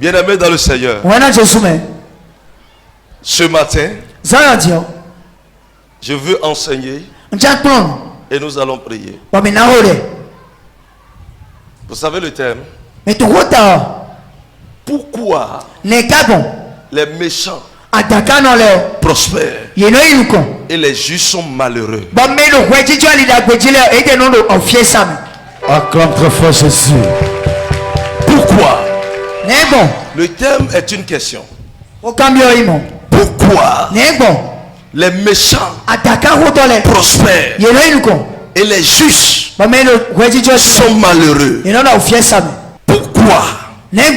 Bien-aimés dans le Seigneur, ce matin, je veux enseigner et nous allons prier. Vous savez le thème? Pourquoi les méchants prospèrent et les justes sont malheureux? Acclame très fort Jésus. Pourquoi? Le thème est une question. Pourquoi les méchants prospèrent et les justes sont malheureux? Pourquoi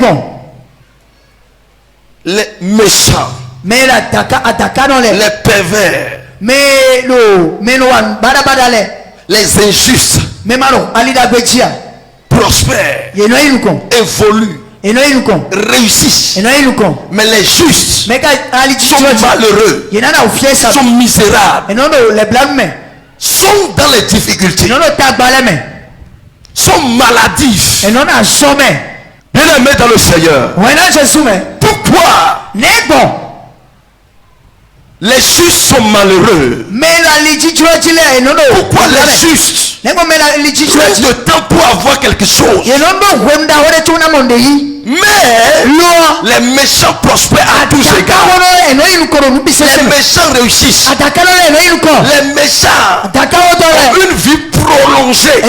les méchants, les pervers, les injustes prospèrent, évoluent, réussissent, mais les justes sont malheureux, sont misérables, sont dans les difficultés, sont maladifs. Bien-aimés dans le Seigneur, pourquoi les justes sont malheureux? Pourquoi les justes prennent de temps pour avoir quelque chose, mais les méchants prospèrent à tous égards? Les méchants réussissent, les méchants ont une vie prolongée.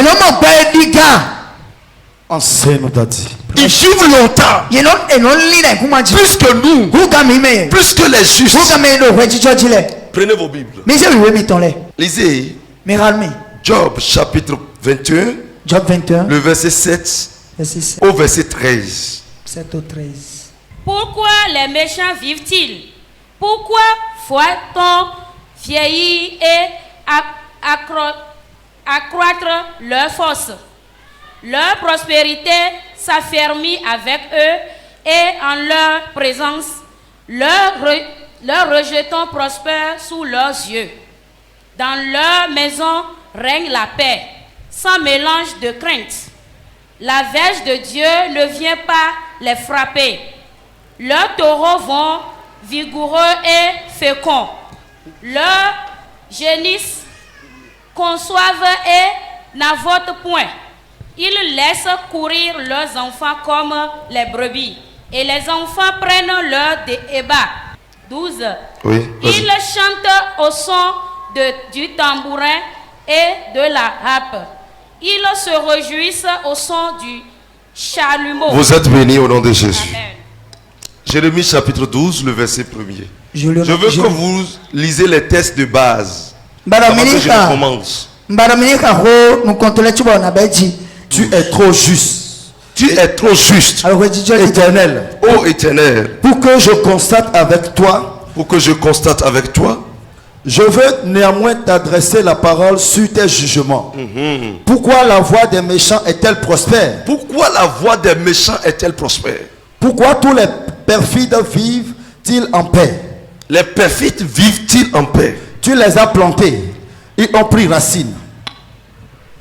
Enseigne-nous daddy. Ils vivent longtemps, plus que nous, plus que les justes. Prenez vos Bibles, lisez Job chapitre 21, le verset 7 au verset 13. Pourquoi les méchants vivent-ils? Pourquoi voit-on vieillir et accroître leur force? Leur prospérité s'affermit avec eux et en leur présence, leurs rejetons prospèrent sous leurs yeux. Dans leur maison règne la paix, sans mélange de crainte. La verge de Dieu ne vient pas les frapper. Leurs taureaux vont vigoureux et féconds. Leurs génisses conçoivent et n'avortent point. Ils laissent courir leurs enfants comme les brebis, et les enfants prennent leur débat. 12. Oui, ils chantent au son du tambourin et de la harpe. Ils se réjouissent au son du chalumeau. Vous êtes bénis au nom de Jésus. Amen. Jérémie chapitre 12, le verset 1er. Je veux que vous lisez les textes de base avant que je ne commence. Tu es trop juste. Tu es trop juste, Éternel, ô Éternel, pour que je constate avec toi. Je veux néanmoins t'adresser la parole sur tes jugements. Pourquoi la voie des méchants est-elle prospère? Pourquoi la voie des méchants est-elle prospère? Pourquoi tous les perfides vivent-ils en paix? Les perfides vivent-ils en paix? Tu les as plantés, ils ont pris racine.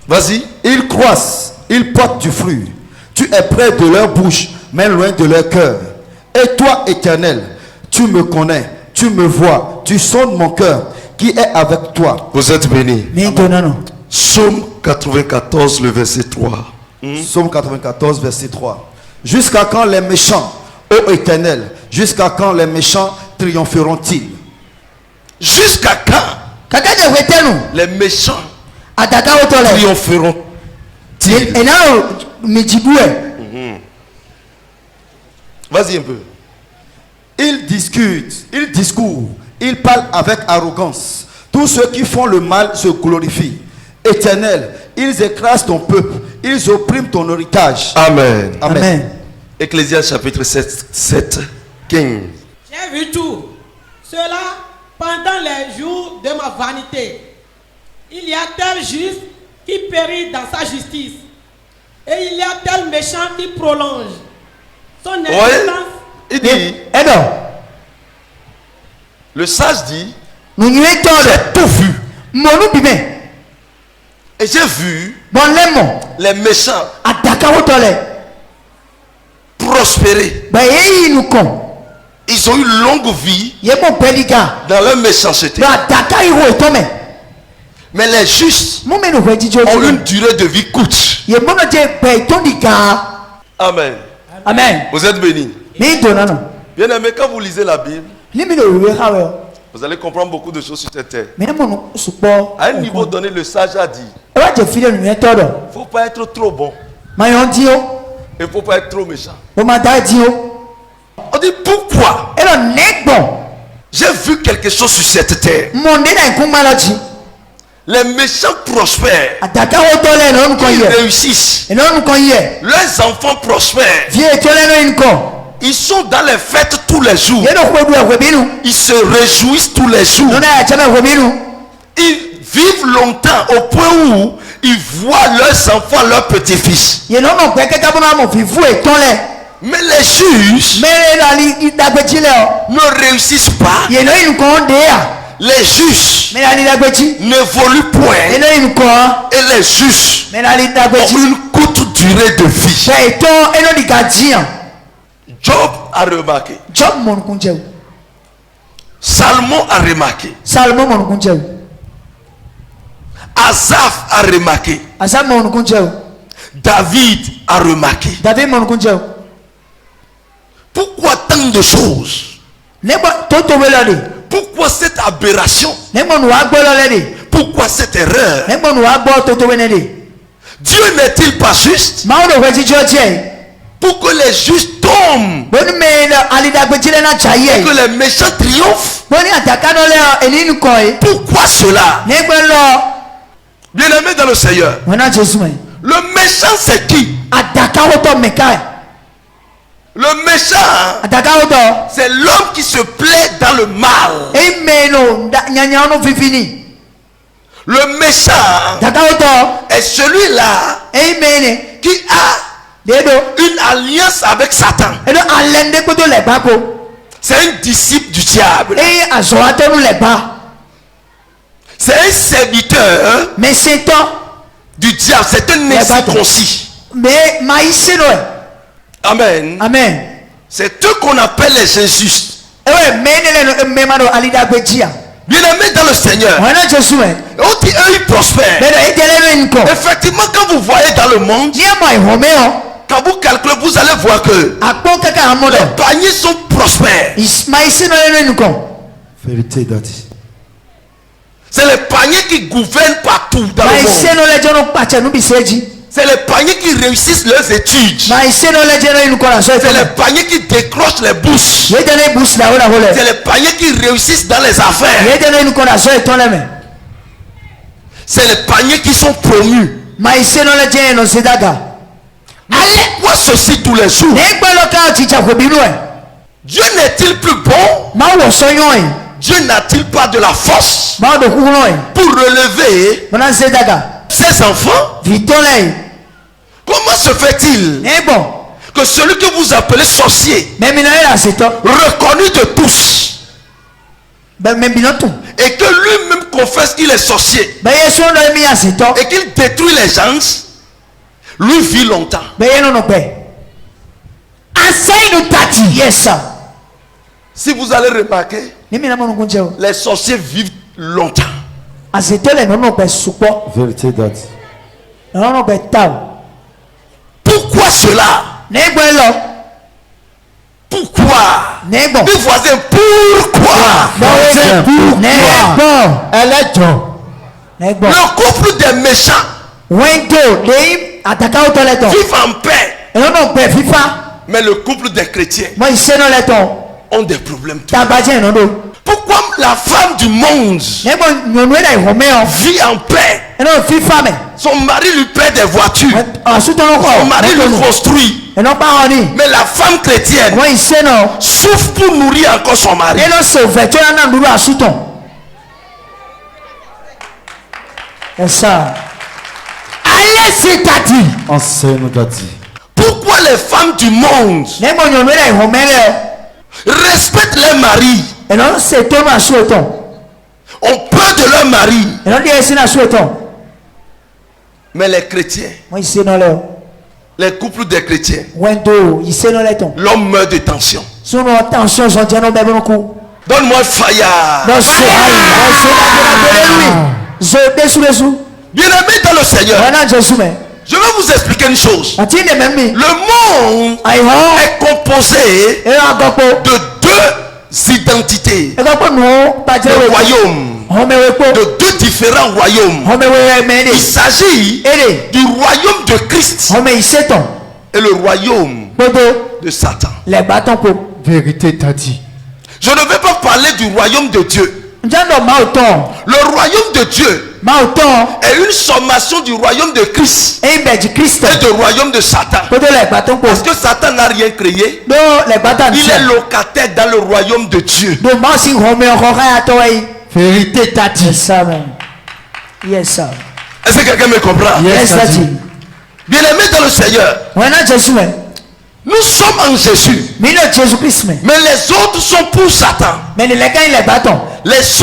Vas-y. Ils croissent, ils portent du fruit. Tu es près de leur bouche, mais loin de leur cœur. Et toi, Éternel, tu me connais, tu me vois, tu sondes mon cœur, qui est avec toi. Vous êtes bénis. Psaume 94, le verset 3. Psaume 94, verset 3. Jusqu'à quand les méchants, ô Éternel, jusqu'à quand les méchants triompheront-ils? Jusqu'à quand les méchants triompheront-ils? Vas-y un peu. Ils discutent, ils discourent, ils parlent avec arrogance. Tous ceux qui font le mal se glorifient. Éternel, ils écrasent ton peuple, ils oppriment ton héritage. Amen. Amen. Ecclésiaste chapitre 7, 15. J'ai vu tout cela pendant les jours de ma vanité. Il y a tel juste qui périt dans sa justice, et il y a tel méchant qui prolonge son existence. Il dit, le sage dit, j'ai tout vu. Et j'ai vu les méchants prospéré. Ils ont eu une longue vie dans leur méchanceté. Mais les justes ont une durée de vie courte. Amen. Amen. Vous êtes bénis. Bien aimé, quand vous lisez la Bible, vous allez comprendre beaucoup de choses sur cette terre. À un niveau donné, le sage a dit, il ne faut pas être trop bon. Il ne faut pas être trop méchant. On dit pourquoi? J'ai vu quelque chose sur cette terre. Les méchants prospèrent. Ils réussissent. Leurs enfants prospèrent. Ils sont dans les fêtes tous les jours. Ils se réjouissent tous les jours. Ils vivent longtemps au point où ils voient leurs enfants, leurs petits-fils. Mais les juges ne réussissent pas. Les juges n'évoluent point. Et les juges ont une courte durée de vie. Job a remarqué. Salomon a remarqué. Asaph a remarqué. David a remarqué. Pourquoi tant de choses? Pourquoi cette aberration? Pourquoi cette erreur? Dieu n'est-il pas juste pour que les justes tombent et que les méchants triomphent? Pourquoi cela? Bien-aimé dans le Seigneur, le méchant c'est qui? Le méchant, c'est l'homme qui se plaît dans le mal. Le méchant est celui-là qui a une alliance avec Satan. C'est un disciple du diable. C'est un serviteur du diable. C'est un incirconcis. Amen. Amen. C'est eux qu'on appelle les injustes. Bien-aimés dans le Seigneur, eux ils prospèrent. Effectivement, quand vous voyez dans le monde, quand vous calculez, vous allez voir que les paniers sont prospères. Vérité, Daddy. C'est les paniers qui gouvernent partout dans le monde. C'est les paniers qui réussissent leurs études. C'est les paniers qui décrochent les bourses. C'est les paniers qui réussissent dans les affaires. C'est les paniers qui sont promus. Pourquoi ceci tous les jours? Dieu n'est-il plus bon? Dieu n'a-t-il pas de la force pour relever ses enfants? Comment se fait-il que celui que vous appelez sorcier, reconnu de tous, et que lui-même confesse qu'il est sorcier, et qu'il détruit les gens, lui vit longtemps? Si vous allez remarquer, les sorciers vivent longtemps. Vérité, Daddy. Pourquoi cela? Pourquoi? Mes voisins, pourquoi? Le couple des méchants vivent en paix, mais le couple des chrétiens ont des problèmes. Pourquoi la femme du monde vit en paix? Son mari lui paie des voitures, son mari lui construit, mais la femme chrétienne souffre pour nourrir encore son mari. Enseigne-nous, Daddy. Pourquoi les femmes du monde respectent leur mari, ont peur de leur mari, mais les chrétiens Les couples des chrétiens. L'homme meurt de tension. Donne-moi fire. Bien-aimé dans le Seigneur, je vais vous expliquer une chose. Le monde est composé de deux identités. Le royaume. De deux différents royaumes. Il s'agit du royaume de Christ et le royaume de Satan. Vérité t'a dit. Je ne vais pas parler du royaume de Dieu. Le royaume de Dieu est une sommation du royaume de Christ et du royaume de Satan. Parce que Satan n'a rien créé. Il est locataire dans le royaume de Dieu. Vérité t'a dit. Est-ce que quelqu'un me comprend? Bien-aimé dans le Seigneur, nous sommes en Jésus. Mais les autres sont pour Satan. Les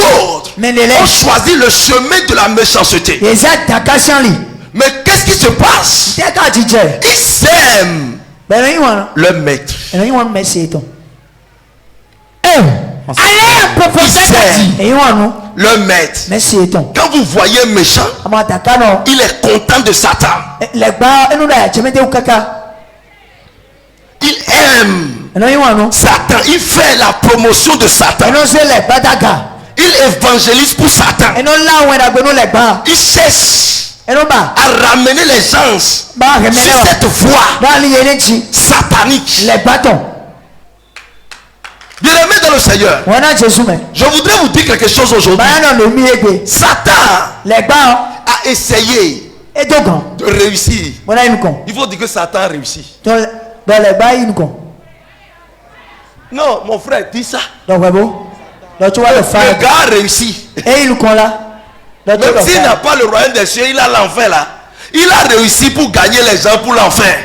autres ont choisi le chemin de la méchanceté. Mais qu'est-ce qui se passe? Ils s'aiment leur maître. Le maître. Quand vous voyez méchant, il est content de Satan. Il aime Satan. Il fait la promotion de Satan. Il évangélise pour Satan. Il cherche à ramener les gens sur cette voie satanique. Bien-aimé dans le Seigneur, je voudrais vous dire quelque chose aujourd'hui. Satan a essayé de réussir. Il faut dire que Satan a réussi. Non, mon frère, dis ça. Le gars a réussi. Même s'il n'a pas le royaume des cieux, il a l'enfer là. Il a réussi pour gagner les gens pour l'enfer.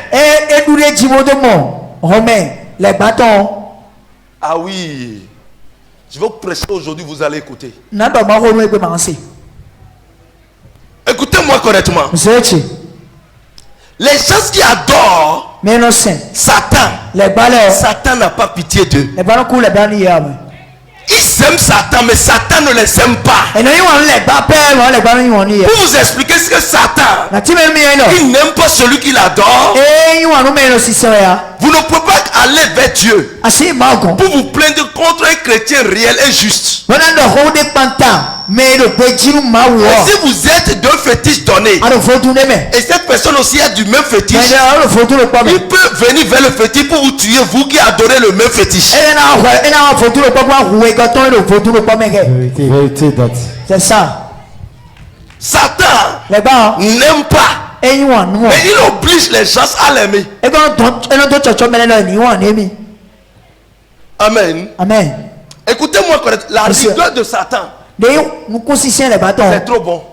Ah oui. Je vais vous prêcher aujourd'hui, vous allez écouter. Écoutez-moi correctement. Les gens qui adorent Satan, Satan n'a pas pitié d'eux. Ils aiment Satan, mais Satan ne les aime pas. Pour vous expliquer ce que Satan, il n'aime pas celui qu'il adore. Vous ne pouvez pas aller vers Dieu pour vous plaindre contre un chrétien réel et juste. Et si vous êtes d'un fétiche donné, et cette personne aussi a du même fétiche, il peut venir vers le fétiche pour vous tuer, vous qui adorez le même fétiche. C'est ça. Satan n'aime pas. Mais il oblige les gens à l'aimer. Amen. Amen. Écoutez-moi correctement. La rigueur de Satan, c'est trop bon.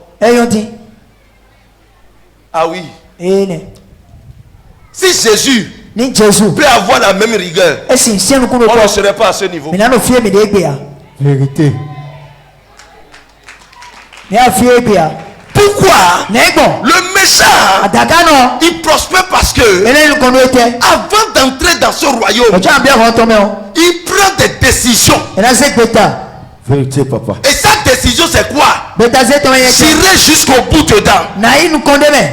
Ah oui. Si Jésus peut avoir la même rigueur, on ne serait pas à ce niveau. Vérité. Pourquoi le méchant il prospère? Parce que avant d'entrer dans ce royaume, il prend des décisions. Vérité, papa. Et sa décision c'est quoi? J'irai jusqu'au bout dedans.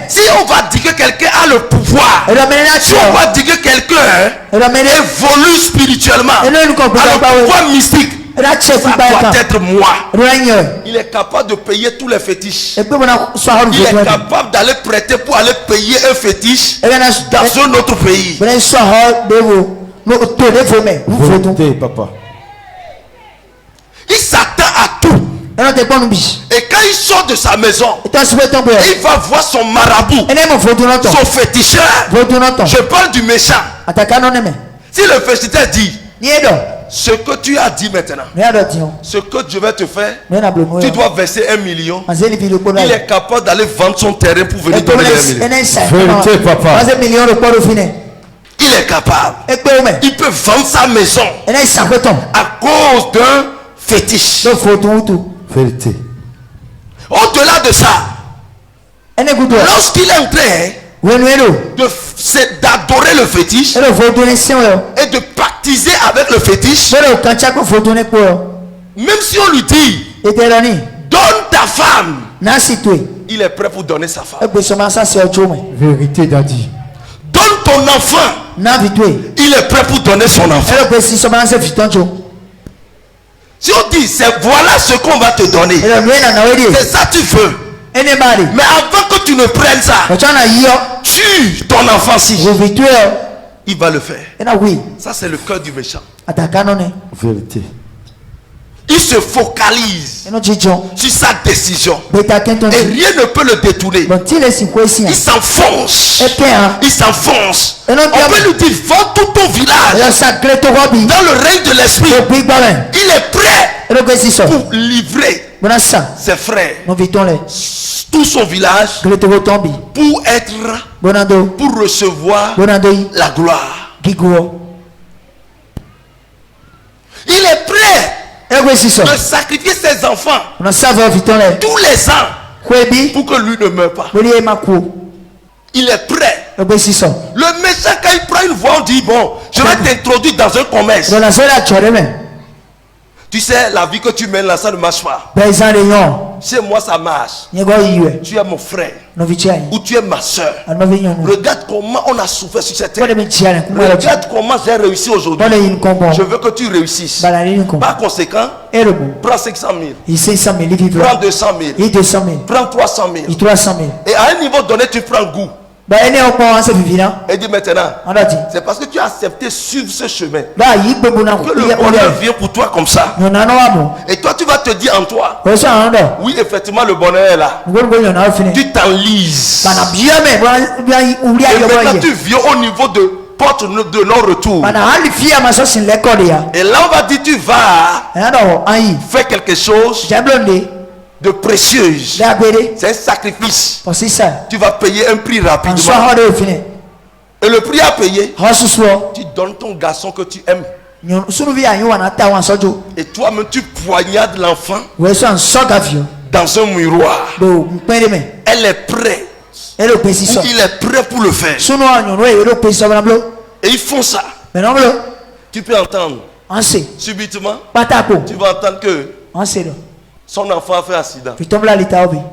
Si on va dire que quelqu'un a le pouvoir, si on va dire que quelqu'un évolue spirituellement, a le pouvoir mystique, ça doit être moi. Il est capable de payer tous les fétiches. Il est capable d'aller prêter pour aller payer un fétiche dans un autre pays. Vérité, papa. Il s'attend à tout. Et quand il sort de sa maison, il va voir son marabout, son féticheur. Je parle du méchant. Si le féticheur dit ce que tu as dit maintenant, ce que je vais te faire, tu dois verser 1 million. Il est capable d'aller vendre son terrain pour venir donner 1 million. Vérité, papa. Il est capable. Il peut vendre sa maison à cause d'un fétiche. Vérité. Au-delà de ça, lorsqu'il est entré c'est d'adorer le fétiche et de pactiser avec le fétiche. Même si on lui dit donne ta femme, il est prêt pour donner sa femme. Vérité d'Adi. Donne ton enfant, il est prêt pour donner son enfant. Si on dit voilà ce qu'on va te donner, c'est ça tu veux. Mais avant que tu ne prennes ça, tue ton enfant si il va le faire. Ça c'est le cœur du méchant. Vérité. Il se focalise sur sa décision et rien ne peut le détourner. Il s'enfonce. Il s'enfonce. On peut lui dire vends tout ton village dans le règne de l'esprit. Il est prêt pour livrer ses frères, tout son village, pour recevoir la gloire. Il est prêt de sacrifier ses enfants tous les ans pour que lui ne meure pas. Il est prêt. Le méchant, quand il prend une voix, on dit bon, je vais t'introduire dans un commerce. Tu sais, la vie que tu mènes là, ça ne marche pas. Chez moi, ça marche. Tu es mon frère ou tu es ma soeur. Regarde comment on a souffert sur cette terre. Regarde comment j'ai réussi aujourd'hui. Je veux que tu réussisses. Par conséquent, prends 500 000. Prends 200 000. Prends 300 000. Et à un niveau donné, tu prends goût. Et dit maintenant, c'est parce que tu as accepté suivre ce chemin que le bonheur vient pour toi comme ça. Et toi tu vas te dire en toi, oui effectivement le bonheur est là. Tu t'enlises. Et maintenant tu viens au niveau de porte de non-retour. Et là on va dire tu vas faire quelque chose de précieuse. C'est un sacrifice. Tu vas payer un prix rapidement. Et le prix à payer, tu donnes ton garçon que tu aimes. Et toi-même tu poignardes l'enfant dans un miroir. Elle est prête. Il est prêt pour le faire. Et ils font ça. Tu peux entendre subitement, tu vas entendre que son enfant a fait un accident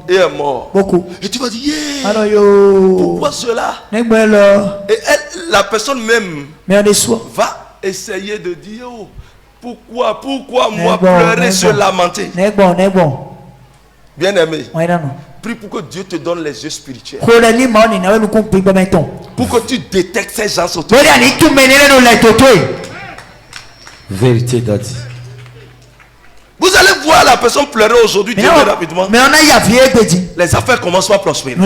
et est mort. Et tu vas dire pourquoi cela? Et elle, la personne même va essayer de dire pourquoi moi pleurer, se lamenter. Bien aimé, prie pour que Dieu te donne les yeux spirituels, pour que tu détectes ces gens sur toi. Vérité d'Adi. Vous allez voir la personne pleurer aujourd'hui, rapidement. Les affaires commencent à prospérer.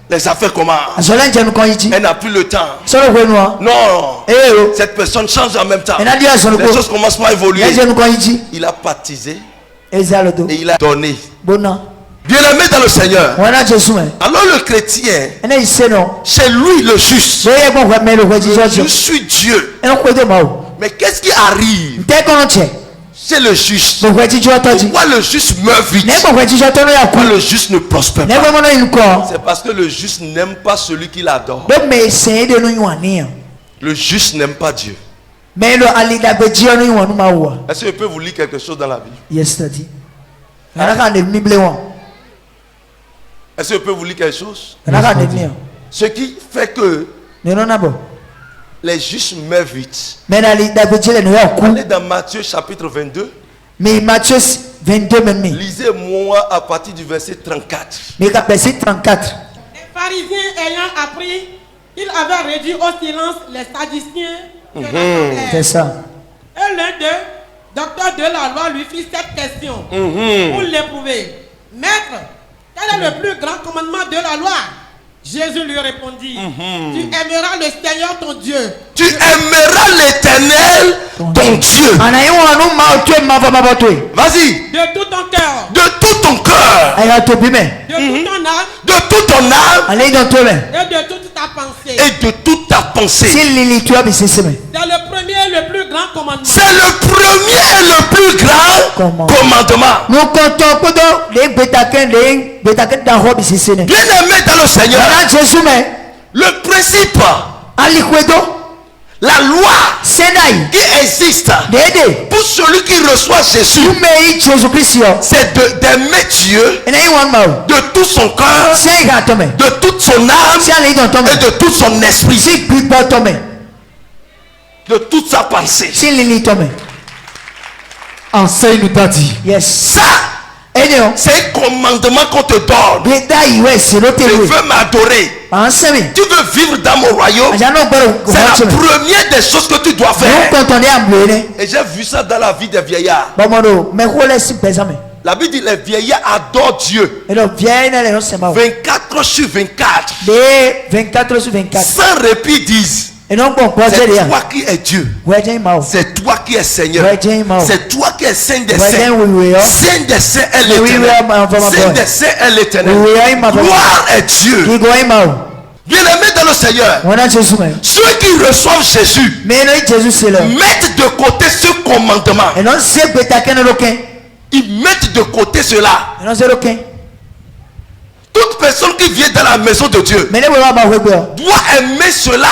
Les affaires commencent. Elle n'a plus le temps. Non. Cette personne change en même temps. Les choses commencent à évoluer. Il a baptisé et il a donné. Bien-aimé dans le Seigneur. Alors le chrétien, c'est lui le juste. Je suis Dieu. Mais qu'est-ce qui arrive? C'est le juste. Pourquoi le juste meurt vite? Pourquoi le juste ne prospère pas? C'est parce que le juste n'aime pas celui qui l'adore. Le juste n'aime pas Dieu. Est-ce que je peux vous lire quelque chose dans la Bible? Yes, Est-ce que je peux vous lire quelque chose? Ce qui fait que les justes meurent vite. Allez dans Matthieu chapitre 22. Lisez-moi à partir du verset 34. Les pharisiens ayant appris qu'il avait réduit au silence les sadduciens. C'est ça. Et l'un d'eux, docteur de la loi, lui fit cette question pour l'éprouver. Maître, quel est le plus grand commandement de la loi? Jésus lui répondit, tu aimeras le Seigneur ton Dieu. Tu aimeras l'Éternel ton Dieu. Vas-y. De tout ton cœur. De tout ton cœur. De toute ton âme. De toute ton âme. Et de toute ta pensée. Et de toute ta pensée. C'est le premier et le plus grand commandement. C'est le premier et le plus grand commandement. Bien-aimé dans le Seigneur. Le principe. La loi qui existe pour celui qui reçoit Jésus, c'est d'aimer Dieu de tout son cœur, de toute son âme et de tout son esprit, de toute sa pensée. Enseigne-nous ta dit. Ça, c'est un commandement qu'on te donne. Tu veux m'adorer. Tu veux vivre dans mon royaume. C'est la première des choses que tu dois faire. Et j'ai vu ça dans la vie des vieillards. La Bible dit les vieillards adorent Dieu 24 sur 24. Sans répit disent. C'est toi qui es Dieu. C'est toi qui es Seigneur. C'est toi qui es Saint des Saints. Saint des Saints est l'Éternel. Saint des Saints est l'Éternel. Gloire est Dieu. Bien-aimé dans le Seigneur, ceux qui reçoivent Jésus mettent de côté ce commandement. Ils mettent de côté cela. Toute personne qui vient dans la maison de Dieu doit aimer cela.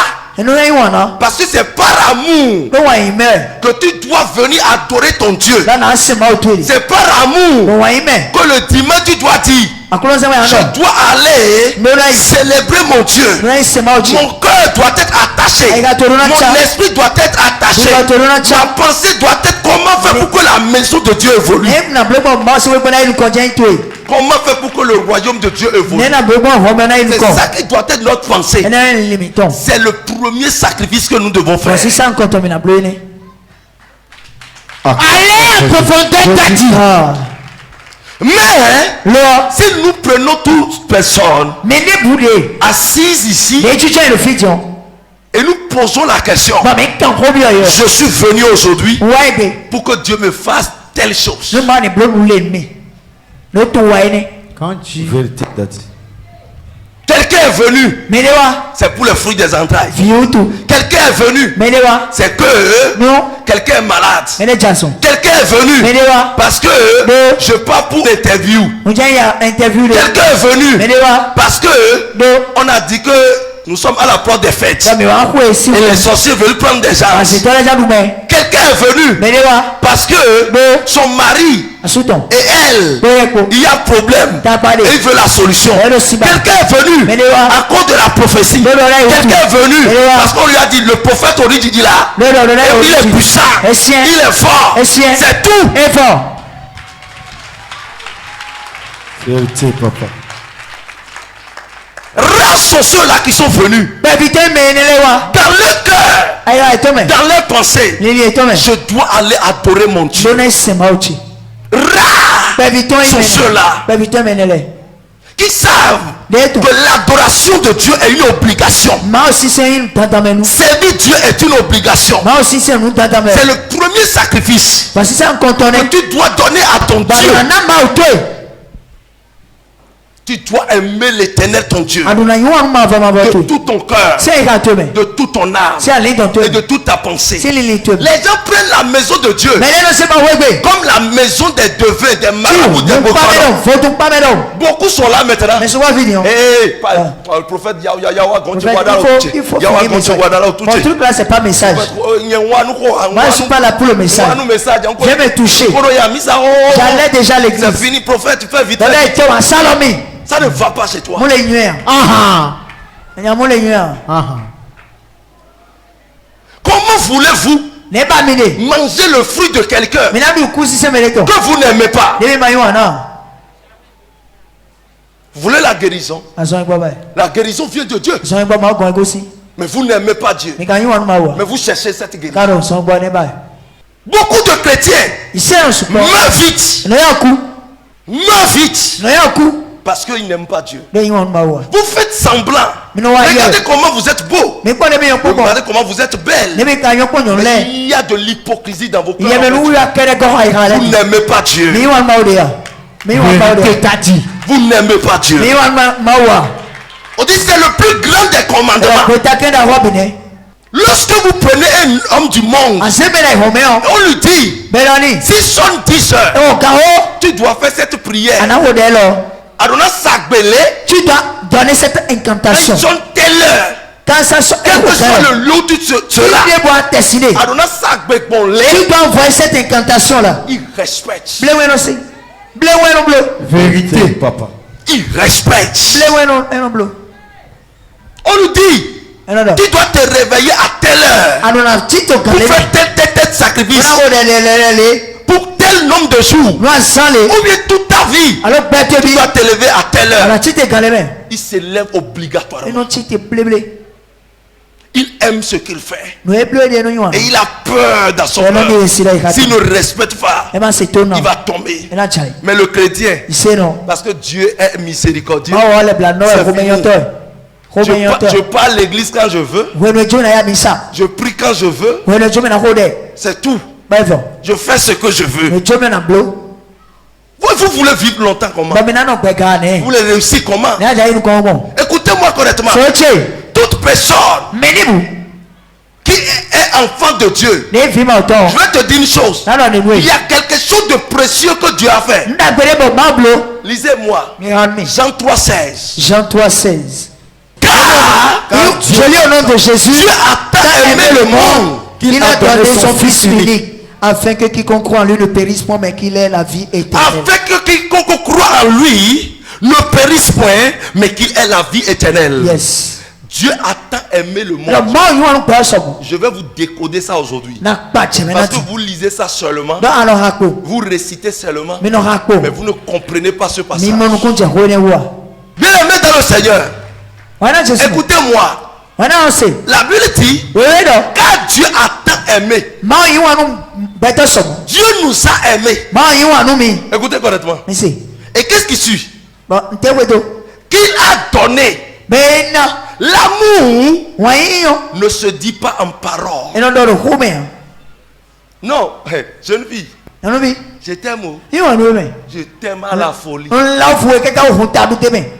Parce que c'est par amour que tu dois venir adorer ton Dieu. C'est par amour que le dimanche tu dois dire je dois aller célébrer mon Dieu. Mon cœur doit être attaché. Mon esprit doit être attaché. Ma pensée doit être comment faire pour que la maison de Dieu évolue. Comment faire pour que le royaume de Dieu évolue. C'est ça qui doit être notre pensée. C'est le premier sacrifice que nous devons faire. Allez en profondeur ta dit. Mais si nous prenons toute personne assise ici et nous posons la question, je suis venu aujourd'hui pour que Dieu me fasse telle chose. Quand tu veux quelqu'un est venu, c'est pour le fruit des entrailles. Quelqu'un est venu, c'est que quelqu'un est malade. Quelqu'un est venu parce que je pars pour interview. Quelqu'un est venu parce que on a dit que nous sommes à la porte des fêtes et les sorciers veulent prendre des gens. Quelqu'un est venu parce que son mari et elle, il y a problème et il veut la solution. Quelqu'un est venu à cause de la prophétie. Quelqu'un est venu parce qu'on lui a dit le prophète Origi dit là, il est puissant, il est fort, c'est tout. Vérité, papa. Rares sont ceux-là qui sont venus dans leur cœur, dans leur pensée. Je dois aller adorer mon Dieu. Rares sont ceux-là qui savent que l'adoration de Dieu est une obligation. Servir Dieu est une obligation. C'est le premier sacrifice que tu dois donner à ton Dieu. Tu dois aimer l'Éternel ton Dieu de tout ton cœur, de toute ton âme et de toute ta pensée. Les gens prennent la maison de Dieu comme la maison des devins, des marabouts, des bocalons. Beaucoup sont là maintenant. Le prophète Mon truc là c'est pas message. Moi je suis pas là pour le message. Je vais me toucher. J'allais déjà à l'église. C'est fini, prophète, tu fais vite. Ça ne va pas chez toi. Comment voulez-vous manger le fruit de quelqu'un que vous n'aimez pas? Vous voulez la guérison? La guérison vient de Dieu. Mais vous n'aimez pas Dieu. Mais vous cherchez cette guérison. Beaucoup de chrétiens meurent vite. Meurent vite. Parce qu'il n'aime pas Dieu. Vous faites semblant. Regardez comment vous êtes beau. Regardez comment vous êtes belle. Mais il y a de l'hypocrisie dans vos cœurs. Vous n'aimez pas Dieu. Vous n'aimez pas Dieu. On dit c'est le plus grand des commandements. Lorsque vous prenez un homme du monde, on lui dit, si son 10 heures, tu dois faire cette prière. Tu dois donner cette incantation. Telle heure. Quel que soit le lieu où tu seras, tu dois envoyer cette incantation là. Il respecte. Vérité, papa. Il respecte. On nous dit, tu dois te réveiller à telle heure pour faire tel sacrifice pour tel nombre de jours ou bien toute ta vie. Tu dois te lever à telle heure. Il se lève obligatoirement. Il aime ce qu'il fait et il a peur dans son cœur. S'il ne respecte pas, il va tomber. Mais le chrétien, parce que Dieu est miséricordieux, je pars à l'église quand je veux. Je prie quand je veux. C'est tout. Je fais ce que je veux. Vous voulez vivre longtemps comment? Vous voulez réussir comment? Écoutez-moi correctement. Toute personne qui est enfant de Dieu, je vais te dire une chose. Il y a quelque chose de précieux que Dieu a fait. Lisez-moi Jean 3,16. Jean 3,16. Car je lis au nom de Jésus. Dieu a tant aimé le monde qu'il a donné son Fils unique, afin que quiconque croit en lui ne périsse point, mais qu'il ait la vie éternelle. Afin que quiconque croit en lui ne périsse point, mais qu'il ait la vie éternelle. Yes. Dieu a tant aimé le monde. Je vais vous décoder ça aujourd'hui. Parce que vous lisez ça seulement. Vous récitez seulement. Mais vous ne comprenez pas ce passage. Bien aimé dans le Seigneur, écoutez-moi. La Bible dit, car Dieu a tant aimé. Dieu nous a aimés. Écoutez correctement. Et qu'est-ce qui suit? Qu'il a donné. L'amour ne se dit pas en parole. Non, jeune fille, je t'aime. Je t'aime à la folie.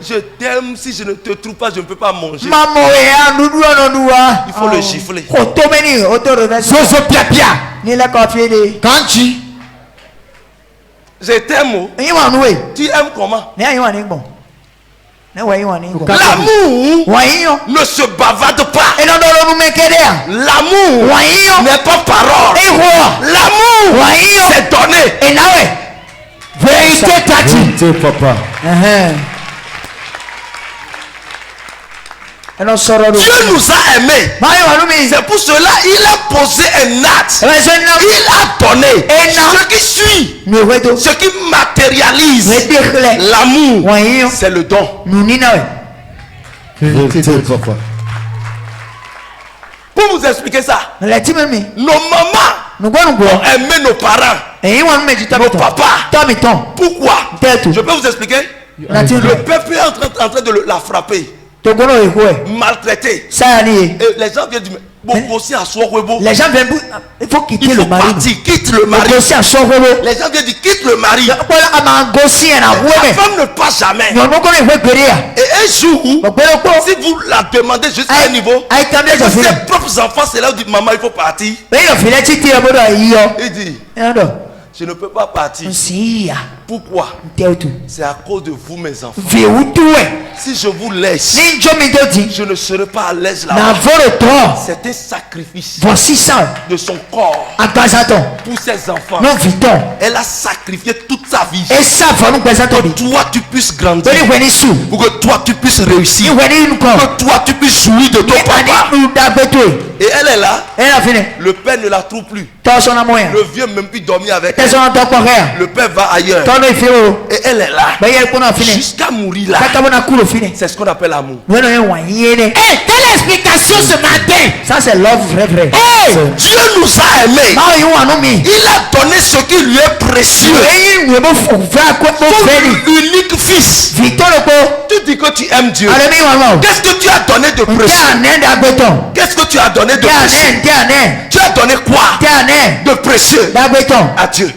Je t'aime, si je ne te trouve pas, je ne peux pas manger. Il faut le gifler. Je t'aime. Tu aimes comment? L'amour ne se bavarde pas. L'amour n'est pas parole. L'amour c'est donné. Vérité, papa. Dieu nous a aimés. C'est pour cela il a posé un acte. Il a donné. Ce qui suit, ce qui matérialise l'amour, c'est le don. Vérité, papa. Pour vous expliquer ça, nos mamans ont aimé nos parents, nos papas. Pourquoi? Je peux vous expliquer. Le peuple est en train de la frapper, maltraiter. Et les gens viennent dire, les gens viennent, il faut quitter le mari. Quitte le mari. Les gens viennent dire, quitte le mari. La femme ne passe jamais. Et un jour, si vous la demandez jusqu'à un niveau, ses propres enfants, c'est là où dit, maman, il faut partir. Il dit, je ne peux pas partir. Pourquoi? C'est à cause de vous, mes enfants. Si je vous laisse, je ne serai pas à l'aise là. C'est un sacrifice de son corps pour ses enfants. Elle a sacrifié toute sa vie pour que toi tu puisses grandir, pour que toi tu puisses réussir, pour que toi tu puisses jouir de ton papa. Et elle est là. Le père ne la trouve plus. Le vieux même plus dormir avec elle. Le père va ailleurs. Et elle est là jusqu'à mourir là. C'est ce qu'on appelle l'amour. Quelle explication ce matin? Ça c'est love vrai. Dieu nous a aimés. Il a donné ce qui lui est précieux. l'unique fils. Tu dis que tu aimes Dieu. Qu'est-ce que tu as donné de précieux? Qu'est-ce que tu as donné de précieux? Tu as donné quoi de précieux à Dieu?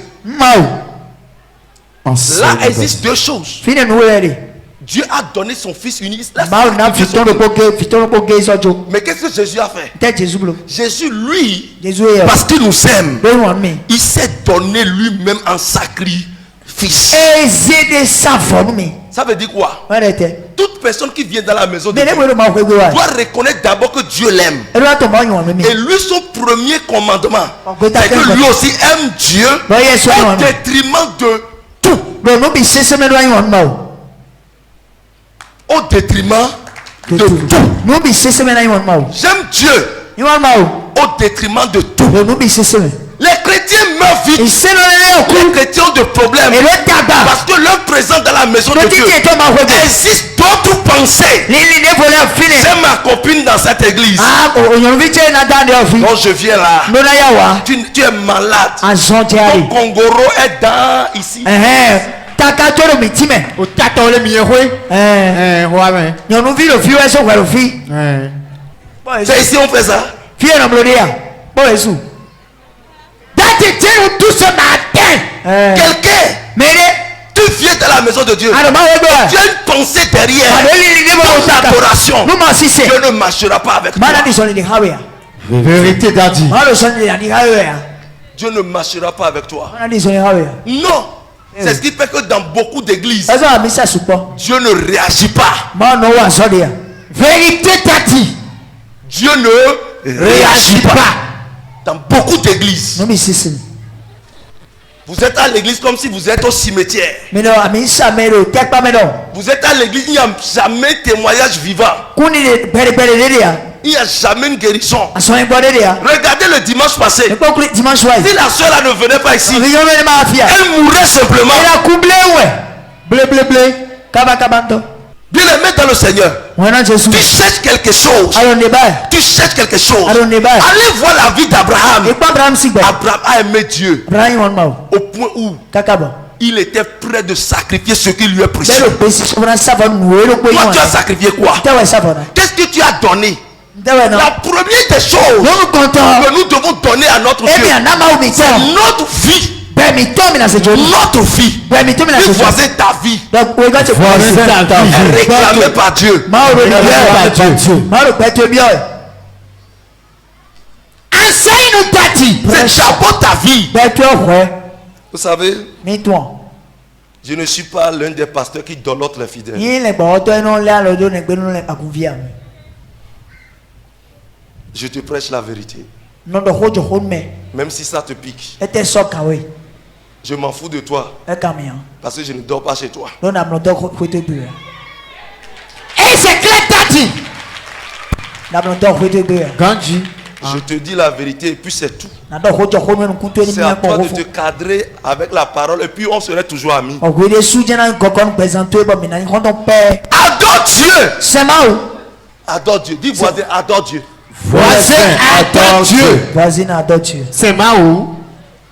Là existent deux choses. Dieu a donné son fils unique. Mais qu'est-ce que Jésus a fait? Jésus, lui, parce qu'il nous aime, il s'est donné lui-même en sacrifice. Ça veut dire quoi? Toute personne qui vient dans la maison de Dieu doit reconnaître d'abord que Dieu l'aime. Et lui, son premier commandement, c'est que lui aussi aime Dieu au détriment de tout. Au détriment de tout. J'aime Dieu au détriment de tout. Les chrétiens meurent vite. Les chrétiens ont des problèmes parce que leur présence dans la maison de Dieu existe d'autres pensées. C'est ma copine dans cette église. Donc je viens là. Tu es malade. Ton Congoro est dans ici. C'est ici on fait ça. Tout ce matin, quelqu'un, tu viens dans la maison de Dieu. Tu as une pensée derrière ton adoration. Dieu ne marchera pas avec toi. Vérité d'Adi. Dieu ne marchera pas avec toi. Non. C'est ce qui fait que dans beaucoup d'églises, Dieu ne réagit pas. Vérité d'Adi. Dieu ne réagit pas. Dans beaucoup d'églises, vous êtes à l'église comme si vous êtes au cimetière. Vous êtes à l'église, il n'y a jamais témoignage vivant. Il n'y a jamais une guérison. Regardez le dimanche passé. Si la soeur là ne venait pas ici, elle mourrait simplement. Bien aimé dans le Seigneur, tu cherches quelque chose. Tu cherches quelque chose. Allez voir la vie d'Abraham. Abraham a aimé Dieu au point où il était prêt de sacrifier ce qui lui est précieux. Toi, tu as sacrifié quoi? Qu'est-ce que tu as donné? La première des choses que nous devons donner à notre Dieu, c'est notre vie. Notre vie. Tu voisin ta vie. Réclamée par Dieu. Enseigne-nous ta vie. C'est d'abord ta vie. Vous savez, je ne suis pas l'un des pasteurs qui dolorent les fidèles. Je te prêche la vérité. Même si ça te pique. Je m'en fous de toi. Parce que je ne dors pas chez toi. Et c'est clair, Tati. Je te dis la vérité et puis c'est tout. C'est à toi de te cadrer avec la parole et puis on serait toujours amis. Adore Dieu. Adore Dieu. Dis voisin, adore Dieu. Voisin, adore Dieu. Voisin, adore Dieu. C'est Mao.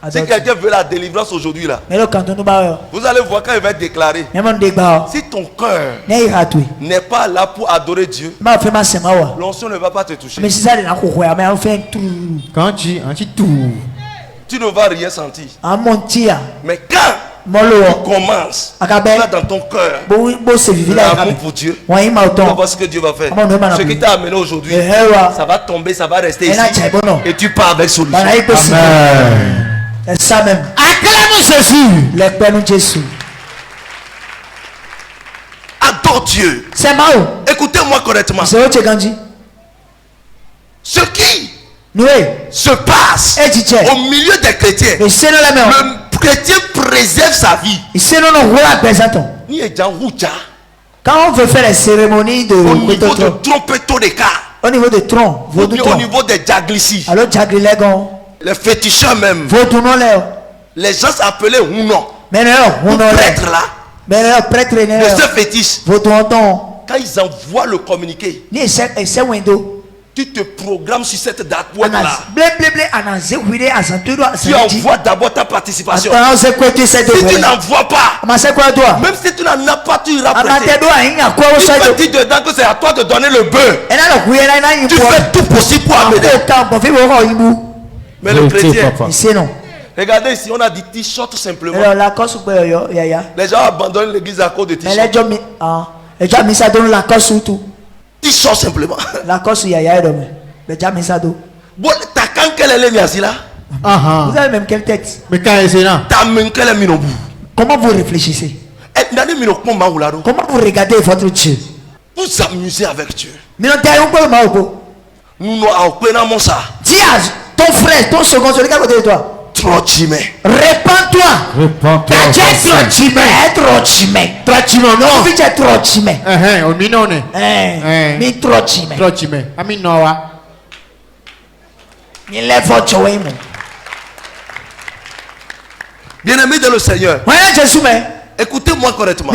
Si quelqu'un veut la délivrance aujourd'hui là, vous allez voir quand il va être déclaré. Si ton cœur n'est pas là pour adorer Dieu, l'onction ne va pas te toucher. Quand tu ne vas rien sentir. Mais quand tu commences dans ton cœur l'amour pour Dieu, tu vas voir ce que Dieu va faire. Ce qui t'a amené aujourd'hui, ça va tomber, ça va rester ici et tu pars avec solution. Amen. C'est ça même. Acclame Jésus. L'appelle Jésus. Adore Dieu. C'est Mao. Écoutez-moi correctement. Ce qui se passe au milieu des chrétiens, le chrétien préserve sa vie. Quand on veut faire les cérémonies de au niveau de trompeto des cas, au niveau des troncs, au niveau des jaglissi, les féticheurs même, les gens s'appelaient Hounon. Prêtre là, de ce fétiche, quand ils envoient le communiqué, tu te programmes sur cette date web là. Tu envoies d'abord ta participation. Si tu n'envoies pas, même si tu n'en as pas, tu iras prêter. Tu peux dire dedans que c'est à toi de donner le bœuf. Tu fais tout possible pour amener. Mais le chrétien, regardez ici, on a dit t-shirt simplement. Les gens abandonnent l'église à cause de t-shirt. T-shirt simplement. Bon, t'as quand quelle est là? Vous avez même quelle tête? T'as même quelle est Comment vous réfléchissez? Comment vous regardez votre Dieu? Vous amusez avec Dieu. Nous nous dis à ton frère, ton second, celui qui est à côté de toi. Répands-toi. Bien-aimés dans le Seigneur, écoutez-moi correctement.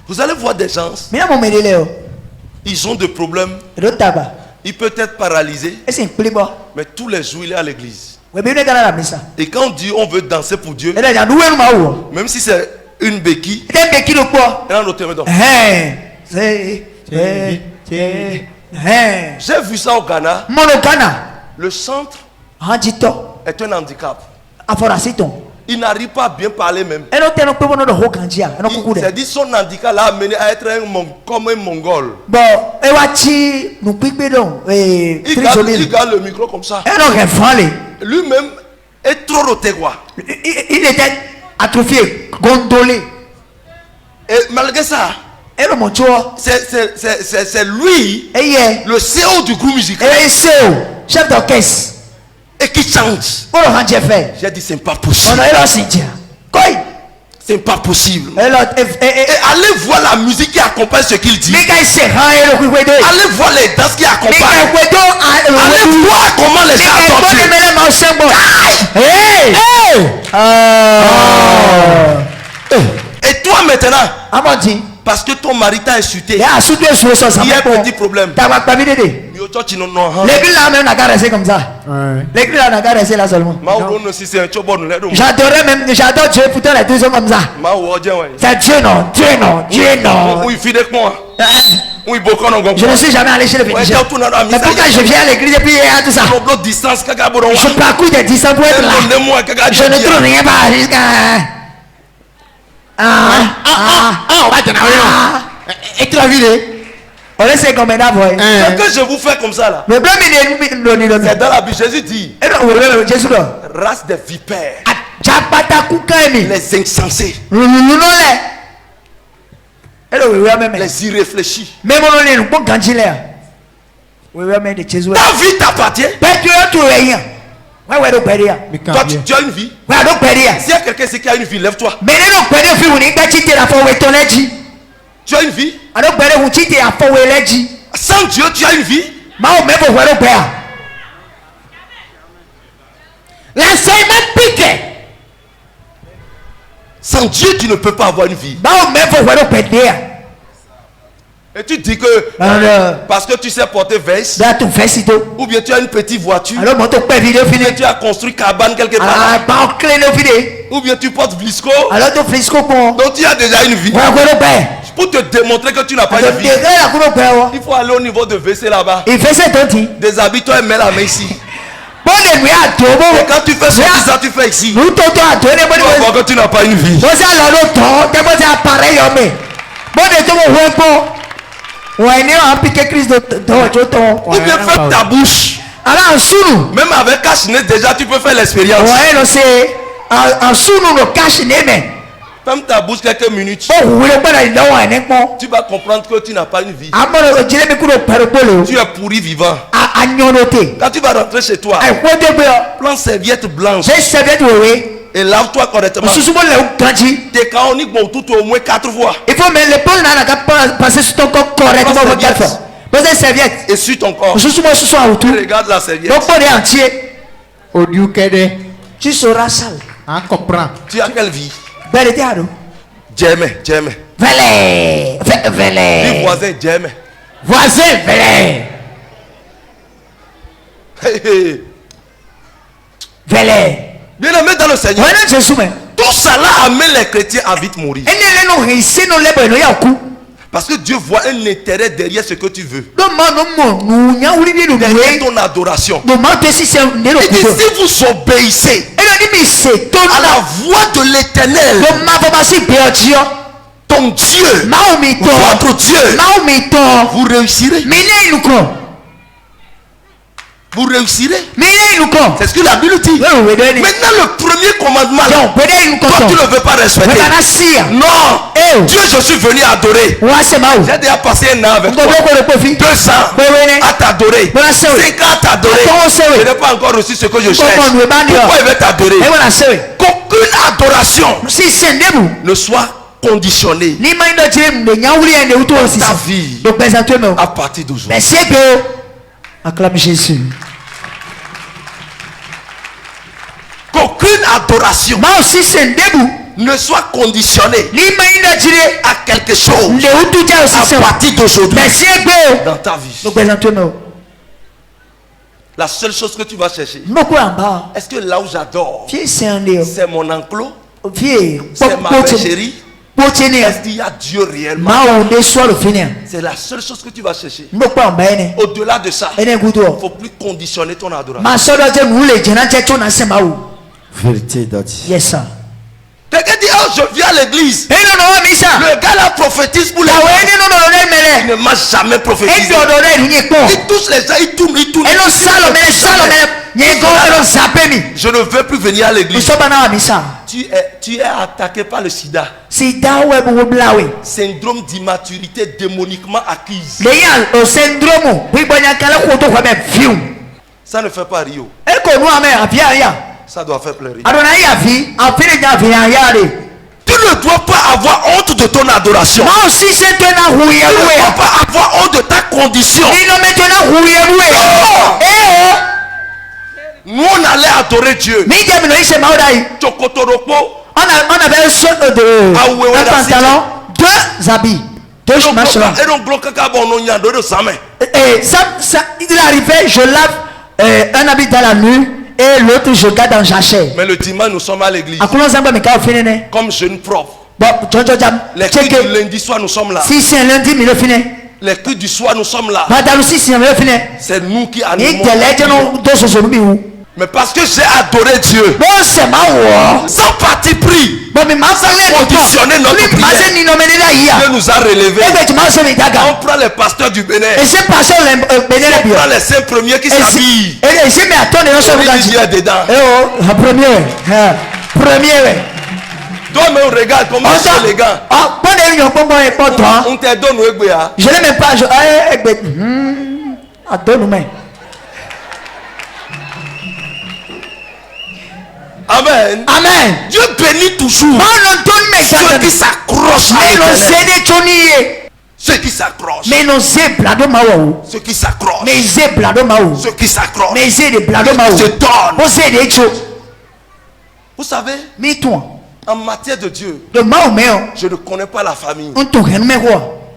Vous allez voir des gens, ils ont des problèmes. Il peut être paralysé, mais tous les jours il est à l'église. Et quand on dit on veut danser pour Dieu, même si c'est une béquille, j'ai vu ça au Ghana. Le centre est un handicap. Il n'arrive pas à bien parler même. C'est dit son handicap l'a amené à être comme un mongol. Il garde le micro comme ça. Lui-même est trop roté quoi. Il était atrophié, gondolé. Et malgré ça, c'est lui le CEO du groupe musical. Chef d'orchestre. Et qui chante. J'ai dit c'est pas possible. C'est pas possible. Et allez voir la musique qui accompagne ce qu'il dit. Allez voir les danses qui accompagnent. Allez voir comment les gens dansent. Et toi maintenant, parce que ton mari t'a insulté, il y a un petit problème. L'église là même n'a qu'à rester comme ça. L'église là n'a qu'à rester là seulement. J'adore Dieu, pourtant les deux sont comme ça. C'est Dieu non, Dieu non, Dieu non. Je ne suis jamais allé chez le féticheur. Mais pourquoi je viens à l'église et puis il y a tout ça? Je parcours des distances pour être là. Je ne trouve rien pas jusqu'à... on va te et tu l'as vu, on laisse comme un avocat. Ce que je vous fais comme ça là, c'est dans la Bible. Jésus dit race des vipères, les insensés, les irréfléchis. Ta vie t'appartient. Toi, tu as une vie. S'il y a quelqu'un qui a une vie, lève-toi. Tu as une vie. Sans Dieu, tu as une vie. L'enseignement pique. Sans Dieu, tu ne peux pas avoir une vie. Et tu dis que parce que tu sais porter veste, ou bien tu as une petite voiture, ou bien tu as construit cabane quelque part, ou bien tu portes Vlisco, donc tu as déjà une vie. Pour te démontrer que tu n'as pas une vie, il faut aller au niveau de WC là-bas. Déshabille-toi et mets la main ici. Et quand tu fais ça, tu fais ici. Tu vas voir que tu n'as pas une vie. Ou bien fais ta bouche. Même avec cache-nez déjà tu peux faire l'expérience. Ferme ta bouche quelques minutes. Tu vas comprendre que tu n'as pas une vie. Tu es pourri vivant. Quand tu vas rentrer chez toi, prends serviette blanche et lave-toi correctement. Tes canoniques vont tout au moins 4 fois. Il faut mettre l'épaule passer sur ton corps correctement. Pose une serviette. Et sur ton corps. Regarde la serviette. Tu seras sale. Tu as quelle vie? Jamais. Dis voisin, jamais. Voisin, Bien-aimé dans le Seigneur. Tout cela amène les chrétiens à vite mourir. Parce que Dieu voit un intérêt derrière ce que tu veux. Derrière ton adoration. Il dit si vous obéissez à la voix de l'Éternel, ton Dieu, votre Dieu, vous réussirez. Vous réussirez. C'est ce que la Bible dit. Maintenant le premier commandement là, toi tu ne veux pas respecter. Non. Dieu, je suis venu adorer. J'ai déjà passé un an avec toi, 2 ans à t'adorer, 5 ans à t'adorer. Je n'ai pas encore reçu ce que je cherche. Pourquoi il veut t'adorer? Qu'aucune adoration ne soit conditionnée dans ta vie à partir d'aujourd'hui. Acclame Jésus. Qu'aucune adoration ne soit conditionnée à quelque chose à partir d'aujourd'hui dans ta vie. La seule chose que tu vas chercher, est-ce que là où j'adore, c'est mon enclos, c'est ma bergerie? Est-ce qu'il y a Dieu réellement? C'est la seule chose que tu vas chercher. Au-delà de ça, il ne faut plus conditionner ton adoration. Vérité d'Adi. Yes, sir. Quelqu'un dit, oh, je viens à l'église. Le gars là prophétise pour les gens. Il ne m'a jamais prophétisé. Il touche les gens, il tourne. Je ne veux plus venir à l'église. Tu es attaqué par le sida. Syndrome d'immaturité démoniquement acquise. Ça ne fait pas Rio. Ça doit faire pleurer. Tu ne dois pas avoir honte de ton adoration. Tu ne dois pas avoir honte de ta condition. Nous on allait adorer Dieu. On avait un pantalon, 2 habits, 2 machins. Et ça, il arrivait, je lave un habit dans la nuit et l'autre je garde dans jachet. Mais le dimanche nous sommes à l'église. Comme jeune prof. Les culs du lundi soir nous sommes là. Si c'est un lundi, mais le fini. Les culs du soir nous sommes là. C'est nous qui animons. Mais parce que j'ai adoré Dieu, sans parti pris, sans conditionner notre prière, Dieu nous a relevés. On prend les pasteurs du Bénin, on prend les 5 premiers qui s'habillent, on dit dedans. Toi-même regarde comment sont les gars. On te donne au Egbea. Je n'ai même pas. Amen. Amen. Dieu bénit toujours ceux qui s'accrochent à l'éternel. Ceux qui s'accrochent. Ceux qui s'accrochent. Ceux qui s'accrochent. Se donnent. Vous savez, en matière de Dieu, je ne connais pas la famille.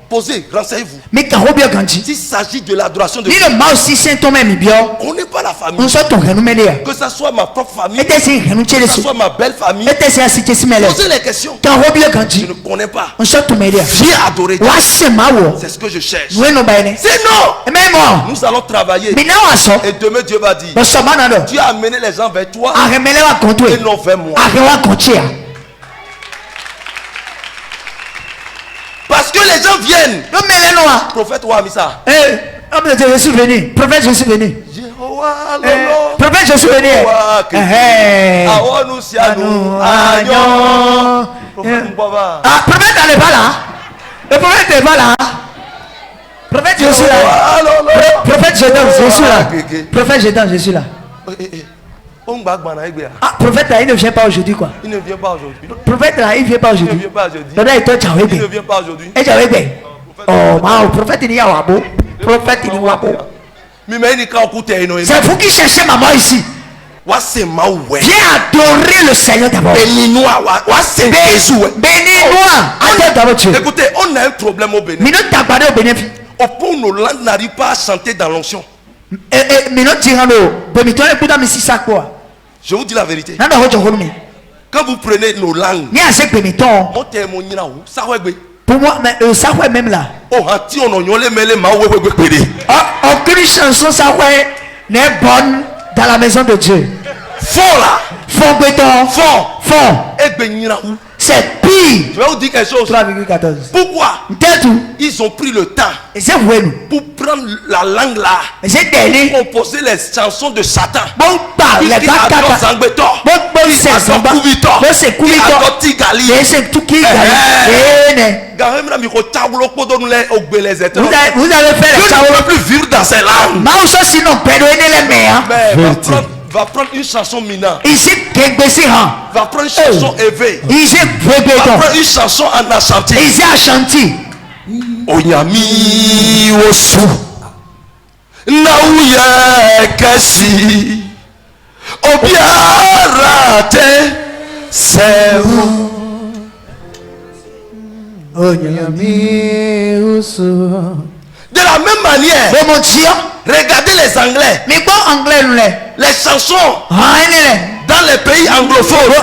Posez, renseignez-vous. S'il s'agit de l'adoration de Dieu, on n'est pas la famille. Que ce soit ma propre famille, que ce soit ma belle famille. Posez les questions. Je ne connais pas. Viens adorer Dieu. C'est ce que je cherche. Sinon, nous allons travailler. Et demain Dieu va dire, tu as amené les gens vers toi et non vers moi. Parce que les gens viennent. Prophète Ouamissa. Je suis venu. Prophète, je suis venu. Prophète, je suis venu. Prophète n'est pas là. Le prophète n'est pas là. Prophète, je suis là. Prophète, je danse, je suis là. Prophète, je danse, je suis là. Prophète là, il ne vient pas aujourd'hui quoi. Il ne vient pas aujourd'hui. Prophète là, il ne vient pas aujourd'hui. Il ne vient pas aujourd'hui. Il ne vient pas aujourd'hui. Oh, prophète il y a wabo. Prophète il y a wabo. C'est vous qui cherchez maman ici. Viens adorer le Seigneur d'abord. Bénis-moi. Écoutez, on a un problème au Bénin. Au point où nos langues n'arrivent pas à chanter dans l'onction. Je vous dis la vérité. Quand vous prenez nos langues, pour moi, mais ça ouais même là. Aucune chanson ça ouais n'est bonne dans la maison de Dieu. Fort là. Fort béton. Fort. C'est pire. Je vais vous dire quelque chose. 3,14. Pourquoi? Ils ont pris le temps pour prendre la langue là, pour composer les chansons de Satan. Vous allez faire les chansons. Ne peut plus vivre dans ces langues. Va prendre une chanson minante. Va prendre une chanson élevée. Va prendre une chanson en Ashanti. Onyami osu nauye kasi obiarate sewu. Onyami osu. De la même manière, regardez les Anglais. Les chansons dans les pays anglophones.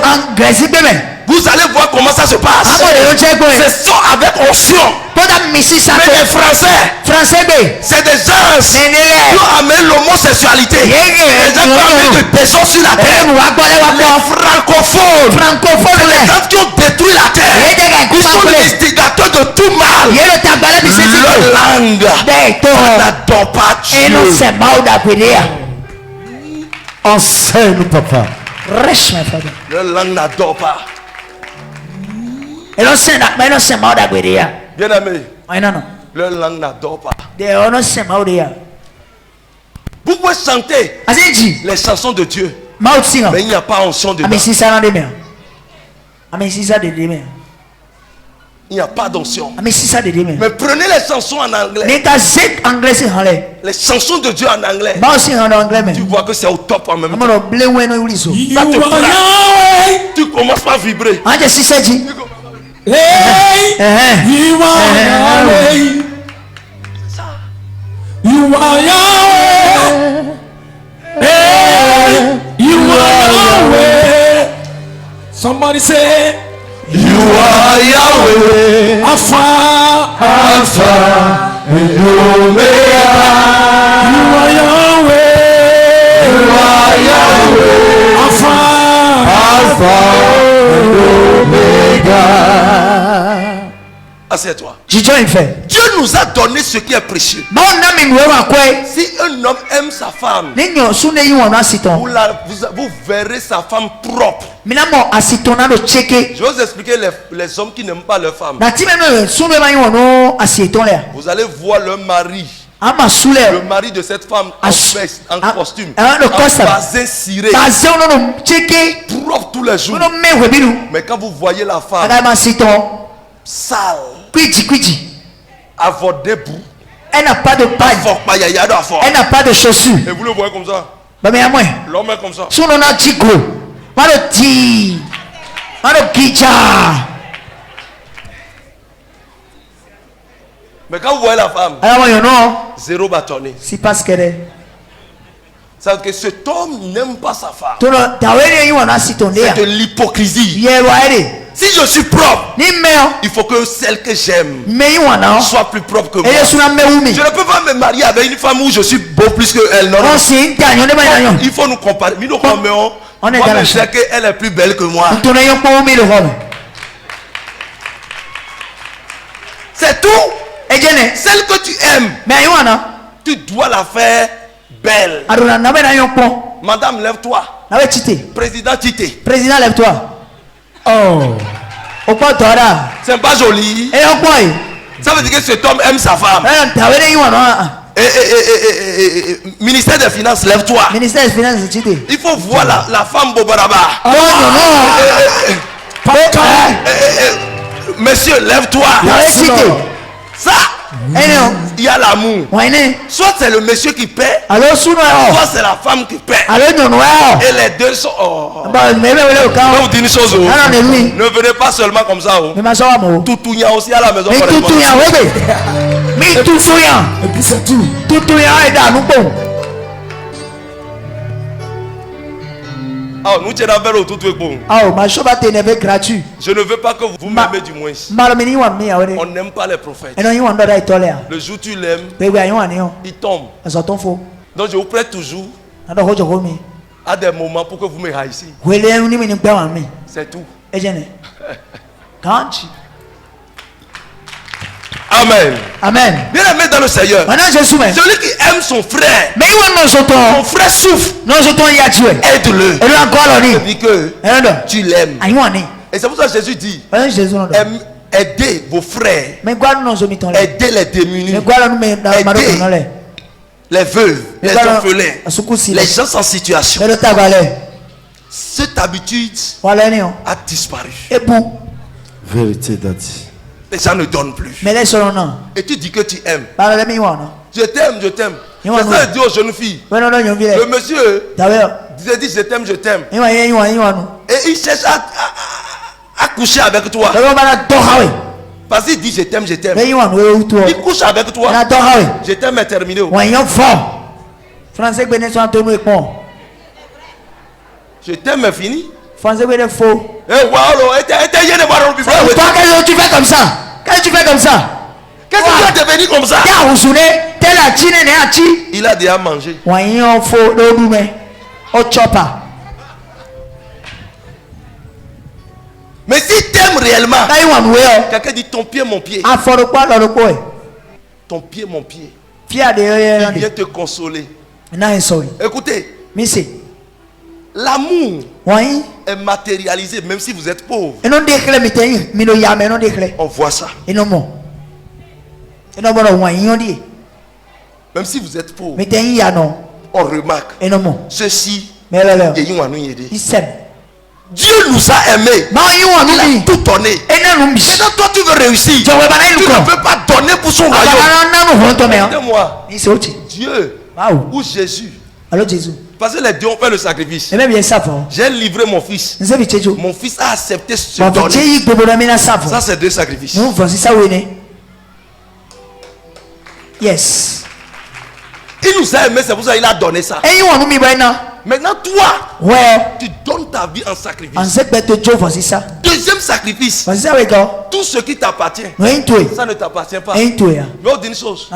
Vous allez voir comment ça se passe. C'est ça avec onction. Mais les Français, c'est des gens qui ont amené l'homosexualité. Les gens qui ont amené des personnes sur la terre. Les francophones, les gens qui ont détruit la terre. Ils sont les instigateurs de tout mal. Leur langue n'adore pas Dieu. Enseigne, papa. Leur langue n'adore pas. Bien aimé, leur langue n'adore pas. Vous pouvez chanter les chansons de Dieu, mais il n'y a pas onction dedans. Il n'y a pas d'onction. Mais prenez les chansons en anglais. Les chansons de Dieu en anglais. Tu vois que c'est au top en même temps. Tu commences par vibrer. Hey, you are Yahweh. You are Yahweh. Hey, you are Yahweh. Somebody say, you are Yahweh. Alpha and Omega. You are Yahweh. You are Yahweh. Alpha and Omega. Assieds-toi. Dieu nous a donné ce qui est précieux. Si un homme aime sa femme, vous verrez sa femme propre. Je vais vous expliquer les hommes qui n'aiment pas leur femme. Vous allez voir leur mari. Le mari de cette femme en veste, en costume, en basin ciré, propre tous les jours. Mais quand vous voyez la femme sale, à votre début, elle n'a pas de paille, elle n'a pas de chaussures. Et vous le voyez comme ça. L'homme est comme ça. Mais quand vous voyez la femme, zéro bâtonnet. C'est parce qu'elle est. Ça veut dire que cet homme n'aime pas sa femme. C'est de l'hypocrisie. Si je suis propre, il faut que celle que j'aime soit plus propre que moi. Je ne peux pas me marier avec une femme où je suis beau plus qu'elle. Non. Il faut nous comparer. On je sais qu'elle est plus belle que moi. C'est tout. Celle que tu aimes, tu dois la faire belle. Madame, lève-toi. Président Tite. Président, lève-toi. Oh. C'est pas joli. Ça veut dire que cet homme aime sa femme. Ministère des Finances, lève-toi. Ministère des Finances, il faut voir la femme Bobaraba. Oh non. Monsieur, lève-toi. Ça, il y a l'amour. Soit c'est le monsieur qui paie, soit c'est la femme qui paie. Et les deux sont. Je vais vous dire une chose. Ne venez pas seulement comme ça. Tout il y a aussi à la maison. Oh, nous t'es d'abord au tout bon. Oh, ma choba t'énerve gratuit. Je ne veux pas que vous m'aimez du moins. On n'aime pas les prophètes. Le jour où tu l'aimes, il tombe. Donc je vous prête toujours à des moments pour que vous me haïssiez. C'est tout. Amen. Amen. Bien aimé dans le Seigneur. Celui qui aime son frère. Son frère souffre. Aide-le. Dis que tu l'aimes. Et c'est pour ça que Jésus dit aidez vos frères. Aidez les démunis. Aidez les veuves, les orphelins, les gens sans situation. Cette habitude a disparu. Vérité d'Adi. Les gens ne donnent plus. Et tu dis que tu aimes. Je t'aime, je t'aime. C'est ça que dit aux jeunes filles. Le monsieur dit je t'aime, je t'aime. Et il cherche à coucher avec toi. Parce qu'il dit je t'aime, je t'aime. Il couche avec toi. Je t'aime est terminé. Je t'aime est fini. Français est faux. Eh wow, toi tu fais comme ça. Qu'est-ce que tu fais comme ça? Qu'est-ce que tu es devenu comme ça? Il a déjà mangé. Mais si tu aimes réellement, quelqu'un dit ton pied, mon pied. Ton pied, mon pied. Il vient te consoler. Écoutez, l'amour est matérialisé même si vous êtes pauvre. On voit ça. Même si vous êtes pauvre, on remarque ceci. Dieu nous a aimés. Il a tout donné. Maintenant toi tu veux réussir. Tu ne veux pas donner pour son royaume. Dis-moi, Dieu ou Jésus. Parce que les deux ont fait le sacrifice. J'ai livré mon fils. Mon fils a accepté ce donner. Ça c'est deux sacrifices. Yes. Il nous a aimés, c'est pour ça qu'il a donné ça. Maintenant toi, tu donnes ta vie en sacrifice. Deuxième sacrifice. Tout ce qui t'appartient, ça ne t'appartient pas. Mais on dit une chose.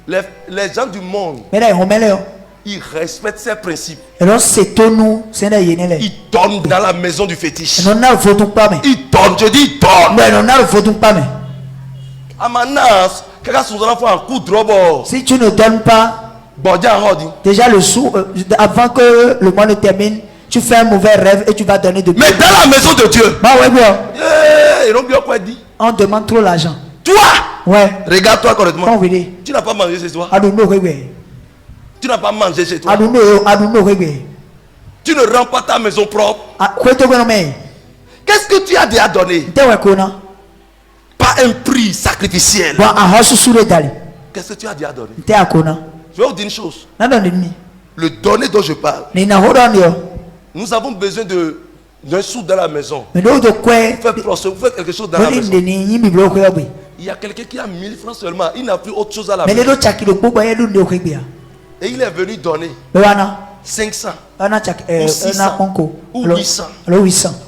Les gens du monde, ils respectent ces principes. Ils donnent dans la maison du fétiche. Ils donnent, je dis ils donnent. À Manas, quelqu'un sous un enfant en coup de robot. Si tu ne donnes pas, déjà le sou, avant que le mois ne termine, tu fais un mauvais rêve et tu vas donner de. Mais dans la maison de Dieu, on demande trop l'argent. Toi, regarde-toi correctement. Tu n'as pas mangé chez toi. Tu n'as pas mangé chez toi. Tu ne rends pas ta maison propre. Qu'est-ce que tu as déjà donné? Pas un prix sacrificiel. Qu'est-ce que tu as déjà donné? Je vais vous dire une chose. Le donner dont je parle. Nous avons besoin d'un sou dans la maison. Vous faites quelque chose dans la maison. Il y a quelqu'un qui a 1000 francs seulement. Il n'a plus autre chose à la maison. Et il est venu donner 500 ou 600 ou 800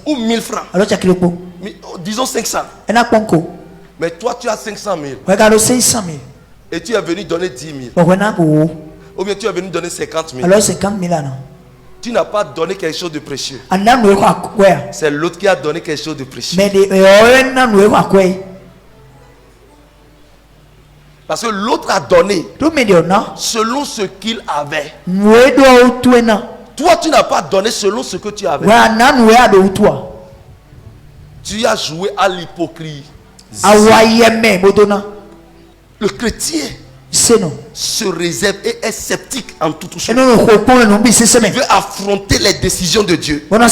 ou 1000 francs. Disons 500. Mais toi tu as 500 000. Et tu es venu donner 10 000. Ou bien tu es venu donner 50 000. Tu n'as pas donné quelque chose de précieux. C'est l'autre qui a donné quelque chose de précieux. Parce que l'autre a donné selon ce qu'il avait. Toi, tu n'as pas donné selon ce que tu avais. Tu as joué à l'hypocrisie. Le chrétien se réserve et est sceptique en toute chose. Il veut affronter les décisions de Dieu. Il veut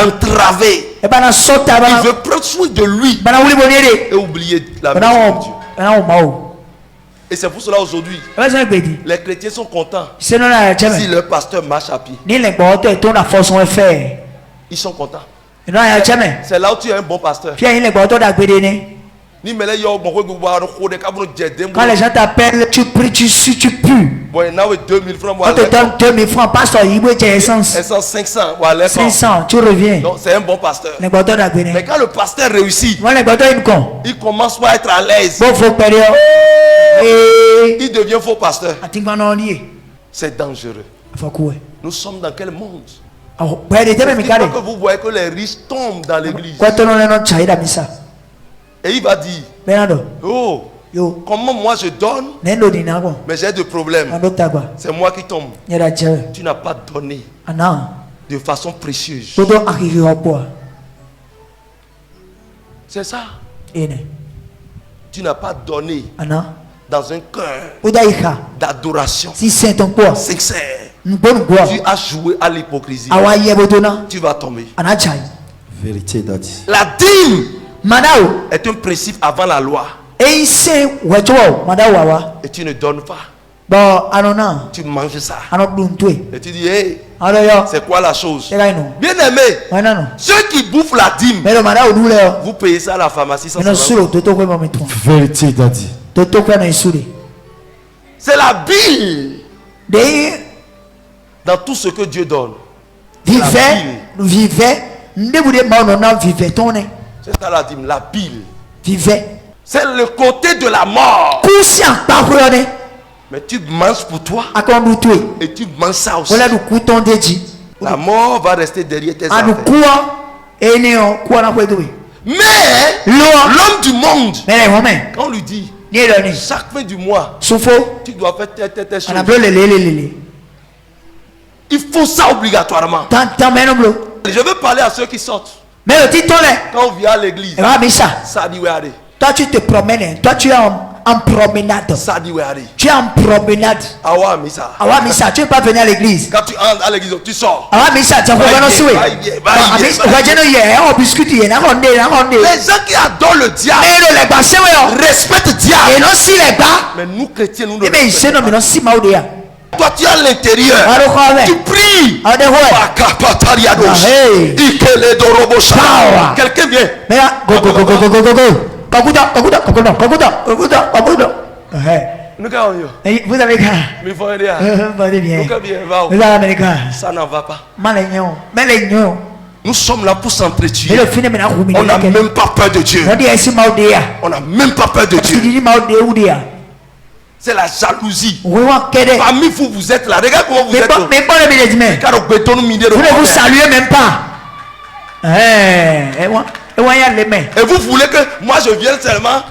entraver. Il veut prendre soin de lui et oublier la maison de Dieu. Et c'est pour cela aujourd'hui, les chrétiens sont contents si leur pasteur marche à pied. Ils sont contents. C'est là où tu es un bon pasteur. Quand les gens t'appellent, tu pries, tu pues. On te donne 2000 francs. Pasteur, il veut dire essence. 500, tu reviens. Donc c'est un bon pasteur. Mais quand le pasteur réussit, il commence à être à l'aise. Il devient faux pasteur. C'est dangereux. Nous sommes dans quel monde? Que vous voyez que les riches tombent dans l'église. Et il va dire, oh, comment moi je donne, mais j'ai des problèmes. C'est moi qui tombe. Tu n'as pas donné de façon précieuse. C'est ça. Tu n'as pas donné dans un cœur d'adoration sincère. Tu as joué à l'hypocrisie. Tu vas tomber. Vérité d'Adi. La dîme est un principe avant la loi. Et tu ne donnes pas. Tu manges ça. Et tu dis, hey, c'est quoi la chose? Bien aimé, ceux qui bouffent la dîme, vous payez ça à la pharmacie sans savoir. Vérité d'Adi. C'est la bile dans tout ce que Dieu donne. C'est ça la dîme, la bile. C'est le côté de la mort. Mais tu manges pour toi. Et tu manges ça aussi. La mort va rester derrière tes affaires. Mais l'homme du monde, quand on lui dit chaque fin du mois, tu dois faire tes choses. Il faut ça obligatoirement. Je veux parler à ceux qui sortent. Quand on vient à l'église, ça dit toi tu te promènes, toi tu es en promenade. Ça dit tu es en promenade. Tu ne peux pas venir à l'église. Quand tu entres à l'église, tu sors. Les gens qui adorent le diable respectent le diable. Mais nous chrétiens, nous ne. Toi tu es à l'intérieur, tu pries. Quelqu'un vient. Vous avez qu'à. Ça n'en va pas. Nous sommes là pour s'entretuer. On n'a même pas peur de Dieu. On n'a même pas peur de Dieu. C'est la jalousie. Parmi vous, vous êtes là. Regarde comment vous êtes. Vous ne vous saluez même pas. Et vous voulez que moi je vienne seulement.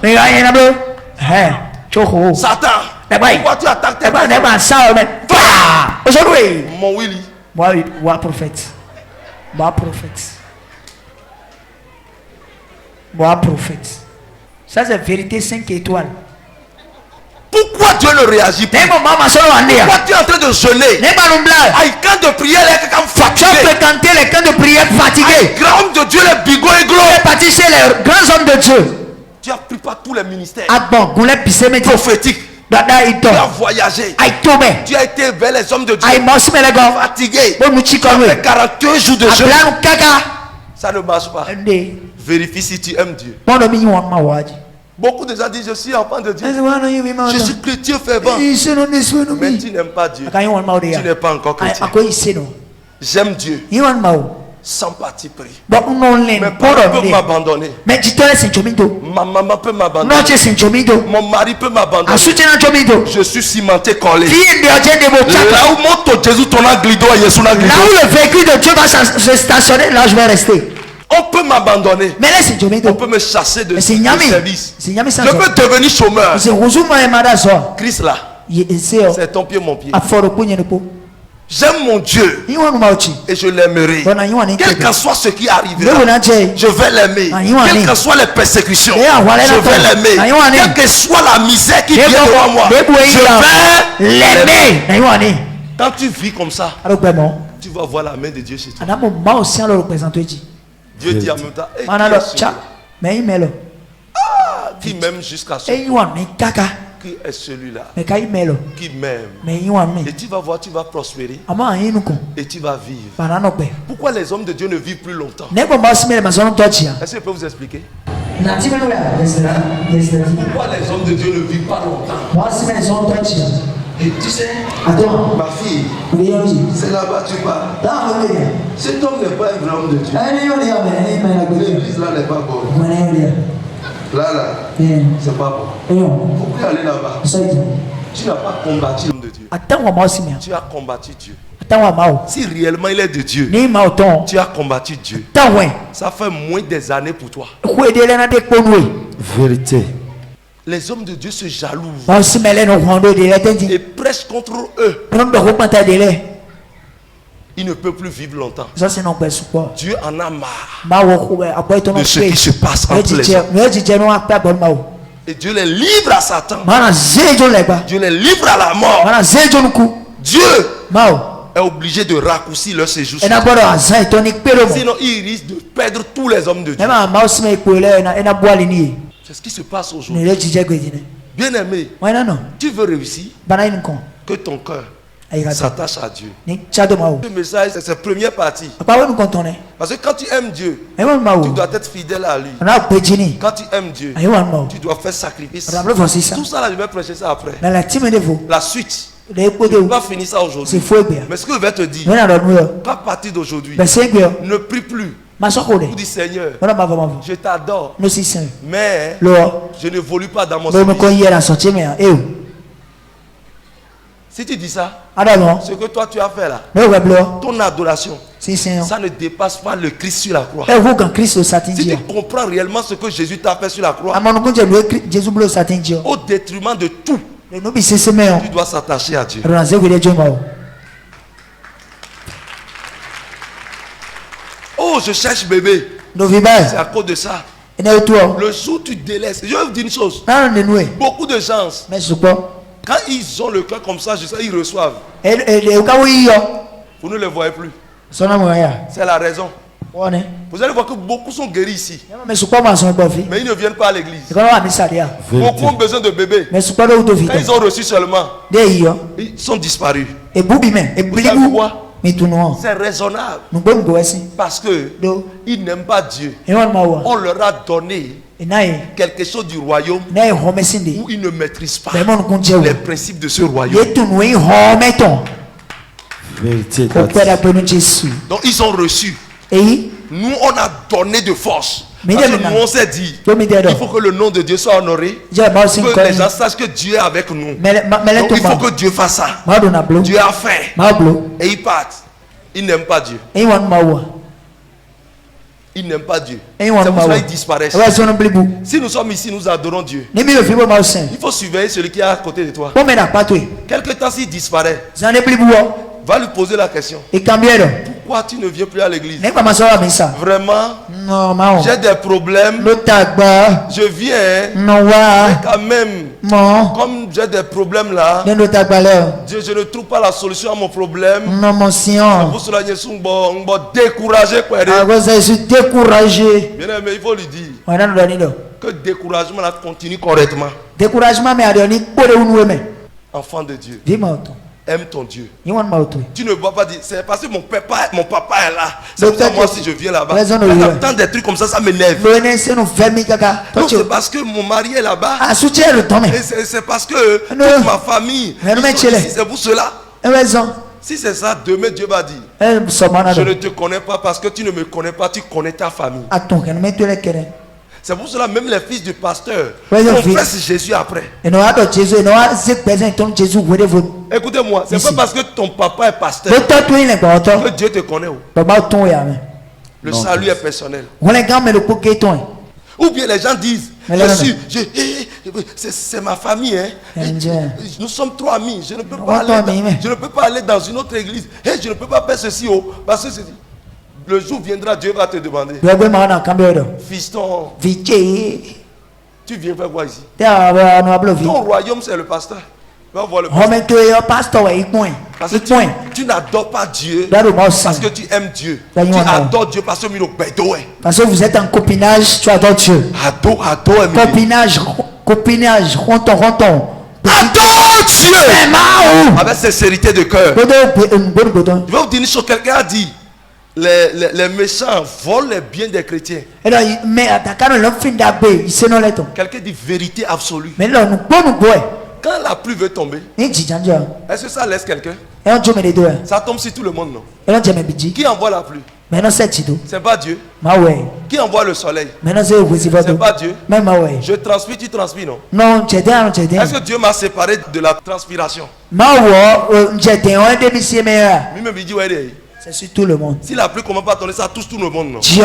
Satan, pourquoi tu attaques tes parents? Aujourd'hui, mon Willy. Moi prophète. Ça c'est vérité 5 étoiles. Pourquoi Dieu ne réagit pas? Pourquoi tu es en train de jeûner? Aïe, camp de prière, les camps fatigués. Tu as fréquenté les camps de prière fatigués. Grand homme de Dieu, les bigots et gros. Tu es parti chez les grands hommes de Dieu. Tu as pris par tous les ministères prophétiques. Tu as voyagé. Tu as été vers les hommes de Dieu. Fatigué. Tu as fait 41 jours de jeûne. Ça ne marche pas. Vérifie si tu aimes Dieu. Beaucoup de gens disent je suis enfant de Dieu. Je suis chrétien fervent. Mais tu n'aimes pas Dieu. Tu n'es pas encore chrétien. J'aime Dieu. Sans parti pris. Mes parents peuvent m'abandonner. Ma maman peut m'abandonner. Mon mari peut m'abandonner. Je suis cimenté collé. Là où monte Jésus ton aglido et Yesu là où le véhicule de Dieu va se stationner, là je vais rester. On peut m'abandonner. On peut me chasser de service. Je peux devenir chômeur. Christ là, c'est ton pied, mon pied. J'aime mon Dieu et je l'aimerai. Quel que soit ce qui arrivera, je vais l'aimer. Quelles que soient les persécutions, je vais l'aimer. Quelle que soit la misère qui vient devant moi, je vais l'aimer. Quand tu vis comme ça, tu vas voir la main de Dieu chez toi. Dieu dit en même temps, qui m'aime jusqu'à ce point. Qui est celui-là qui m'aime. Et tu vas voir, tu vas prospérer. Et tu vas vivre. Pourquoi les hommes de Dieu ne vivent plus longtemps? Est-ce que je peux vous expliquer? Pourquoi les hommes de Dieu ne vivent pas longtemps? Et tu sais, ma fille, c'est là-bas tu parles. Cet homme n'est pas un vrai homme de Dieu. L'église là n'est pas bonne. Là, c'est pas bon. Pourquoi aller là-bas? Tu n'as pas combattu l'homme de Dieu. Tu as combattu Dieu. Si réellement il est de Dieu, tu as combattu Dieu. Ça fait moins des années pour toi. Vérité. Les hommes de Dieu se jalousent et prêchent contre eux. Il ne peut plus vivre longtemps. Dieu en a marre de ce qui se passe entre les hommes. Et Dieu les livre à Satan. Dieu les livre à la mort. Dieu est obligé de raccourcir leur séjour. Sinon, il risque de perdre tous les hommes de Dieu. C'est ce qui se passe aujourd'hui. Bien aimé, tu veux réussir, que ton cœur s'attache à Dieu. Ce message, c'est sa première partie. Parce que quand tu aimes Dieu, tu dois être fidèle à lui. Quand tu aimes Dieu, tu dois faire sacrifice. Tout ça, là, je vais prêcher ça après. La suite. Je ne vais pas finir ça aujourd'hui. Mais ce que je vais te dire, qu'à partir d'aujourd'hui, ne prie plus. Vous dites Seigneur, je t'adore, mais je n'évolue pas dans mon service. Si tu dis ça, ce que toi tu as fait là, ton adoration, ça ne dépasse pas le Christ sur la croix. Si tu comprends réellement ce que Jésus t'a fait sur la croix, au détriment de tout, tu dois s'attacher à Dieu. Oh, je cherche bébé. C'est à cause de ça. Le jour où tu délaisses, je vais vous dire une chose. Beaucoup de gens, quand ils ont le cœur comme ça, je sais, ils reçoivent. Vous ne les voyez plus. C'est la raison. Vous allez voir que beaucoup sont guéris ici, mais ils ne viennent pas à l'église. Beaucoup ont besoin de bébés. Quand ils ont reçu seulement, ils sont disparus. Vous savez quoi? C'est raisonnable. Parce que ils n'aiment pas Dieu. On leur a donné quelque chose du royaume où ils ne maîtrisent pas les principes de ce royaume. Donc ils ont reçu. Nous on a donné de force. Parce que nous on s'est dit, il faut que le nom de Dieu soit honoré, que les gens sachent que Dieu est avec nous. Donc il faut que Dieu fasse ça. Dieu a fait. Et ils partent. Ils n'aiment pas Dieu. Ils n'aiment pas Dieu. C'est pour ça qu'ils disparaissent. Si nous sommes ici, nous adorons Dieu. Il faut surveiller celui qui est à côté de toi. Quelque temps s'il disparaît, va lui poser la question. Pourquoi tu ne viens plus à l'église? Vraiment, j'ai des problèmes. Je viens, mais quand même, comme j'ai des problèmes là, je ne trouve pas la solution à mon problème. Pour cela, je suis découragé. Je suis découragé. Bien aimé, il faut lui dire que découragement là continue correctement. Enfant de Dieu, aime ton Dieu. Tu ne vas pas dire, c'est parce que mon papa est là. C'est pour ça moi si je viens là-bas. Tant des trucs comme ça m'énerve. Non, c'est parce que mon mari est là-bas. C'est parce que toute ma famille, c'est pour cela. Si c'est ça, demain Dieu va dire, je ne te connais pas parce que tu ne me connais pas, tu connais ta famille. C'est pour cela même les fils du pasteur confessent Jésus après. Écoutez-moi, c'est pas parce que ton papa est pasteur que Dieu te connaît. Le salut est personnel. Ou bien les gens disent, c'est ma famille. Nous sommes 3 amis. Je ne peux pas aller dans une autre église. Je ne peux pas faire ceci. Parce que le jour viendra, Dieu va te demander. Fiston, tu viens faire quoi ici? Ton royaume, c'est le pasteur. Va voir le pasteur. Parce que tu n'adores pas Dieu parce que tu aimes Dieu. Tu adores Dieu parce que parce que vous êtes en copinage, tu adores Dieu. Copinage, renton. Adore Dieu avec sincérité de cœur. Je vais vous dire une chose, quelqu'un a dit, les méchants volent les biens des chrétiens. Quelqu'un dit vérité absolue. Quand la pluie veut tomber, est-ce que ça laisse quelqu'un? Ça tombe sur tout le monde, non? Qui envoie la pluie? C'est pas Dieu. Qui envoie le soleil? C'est pas Dieu. Je transpire, tu transpires, non? Est-ce que Dieu m'a séparé de la transpiration? C'est sur tout le monde. Si la pluie commence pas à tomber, ça touche tout le monde, non? Il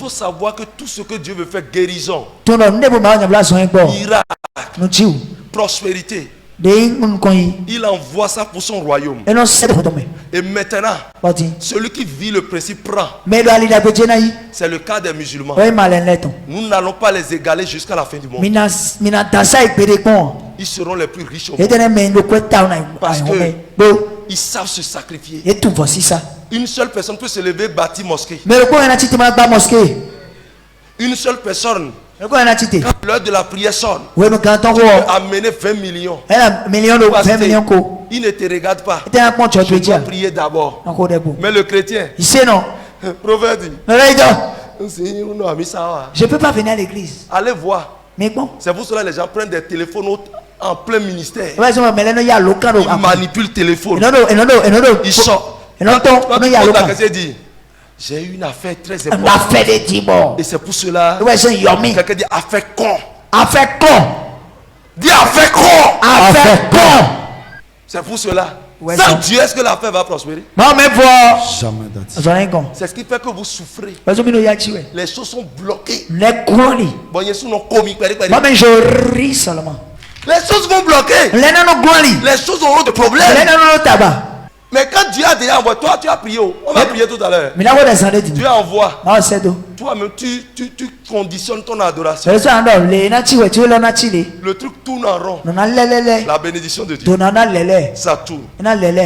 faut savoir que tout ce que Dieu veut faire, guérison, miracle, prospérité, il envoie ça pour son royaume. Et maintenant, celui qui vit le principe prend. C'est le cas des musulmans. Nous n'allons pas les égaler jusqu'à la fin du monde. Ils seront les plus riches au monde. Parce que ils savent se sacrifier. Une seule personne peut se lever, bâtir mosquée. Une seule personne, quand l'heure de la prière sonne, tu peux amener 20 millions. Il ne te regarde pas. Tu dois prier d'abord. Mais le chrétien, prophète dit, je ne peux pas venir à l'église. Allez voir. Mais bon. C'est pour cela que les gens prennent des téléphones en plein ministère. Ils manipulent le téléphone. Ils sortent. J'ai eu une affaire très importante. Et c'est pour cela que quelqu'un dit affaire con. Affaire con. Dis affaire con. Affaire con. C'est pour cela. Sans Dieu, est-ce que l'affaire va prospérer? Jamais. C'est ce qui fait que vous souffrez. Les choses sont bloquées. Je ris seulement. Les choses vont bloquer. Les choses auront des problèmes. Mais quand Dieu a déjà envoyé, toi tu as prié. On va prier tout à l'heure. Dieu envoie. Toi-même tu conditionnes ton adoration. Le truc tourne en rond. La bénédiction de Dieu. Ça tourne.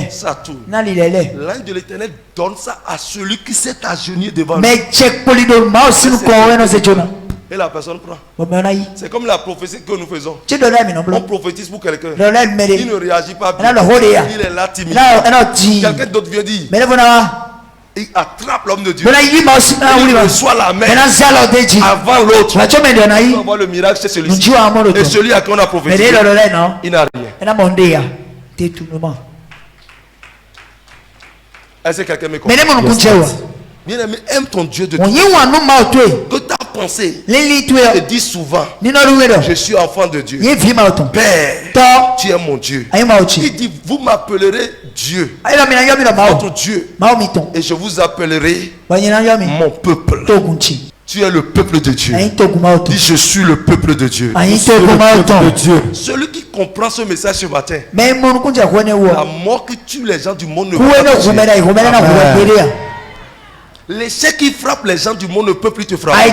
Ça tourne. L'ange de l'Éternel donne ça à celui qui s'est agenouillé devant lui. Et la personne prend. C'est comme la prophétie que nous faisons. On prophétise pour quelqu'un. Il ne réagit pas bien. Il est là timide. Quelqu'un d'autre vient dire. Il attrape l'homme de Dieu. Il reçoit la main avant l'autre. On voit le miracle chez celui-ci. Et celui à qui on a prophétisé, il n'a rien. Est-ce que quelqu'un me comprend? Bien-aimé, aime ton Dieu de tout. Que ta pensée te dit souvent, je suis enfant de Dieu. Père, tu es mon Dieu. Il dit, vous m'appellerez Dieu, votre Dieu, et je vous appellerai mon peuple. Tu es le peuple de Dieu. Dis, je suis le peuple de Dieu. Celui qui comprend ce message ce matin, la mort qui tue les gens du monde ne peut pas. L'échec qui frappe les gens du monde ne peut plus te frapper.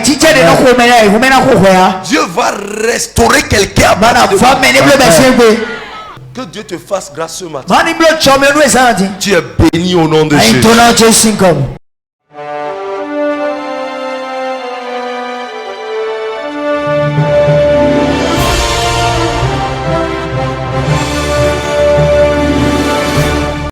Dieu va restaurer quelqu'un. Que Dieu te fasse grâce ce matin. Tu es béni au nom de Jésus.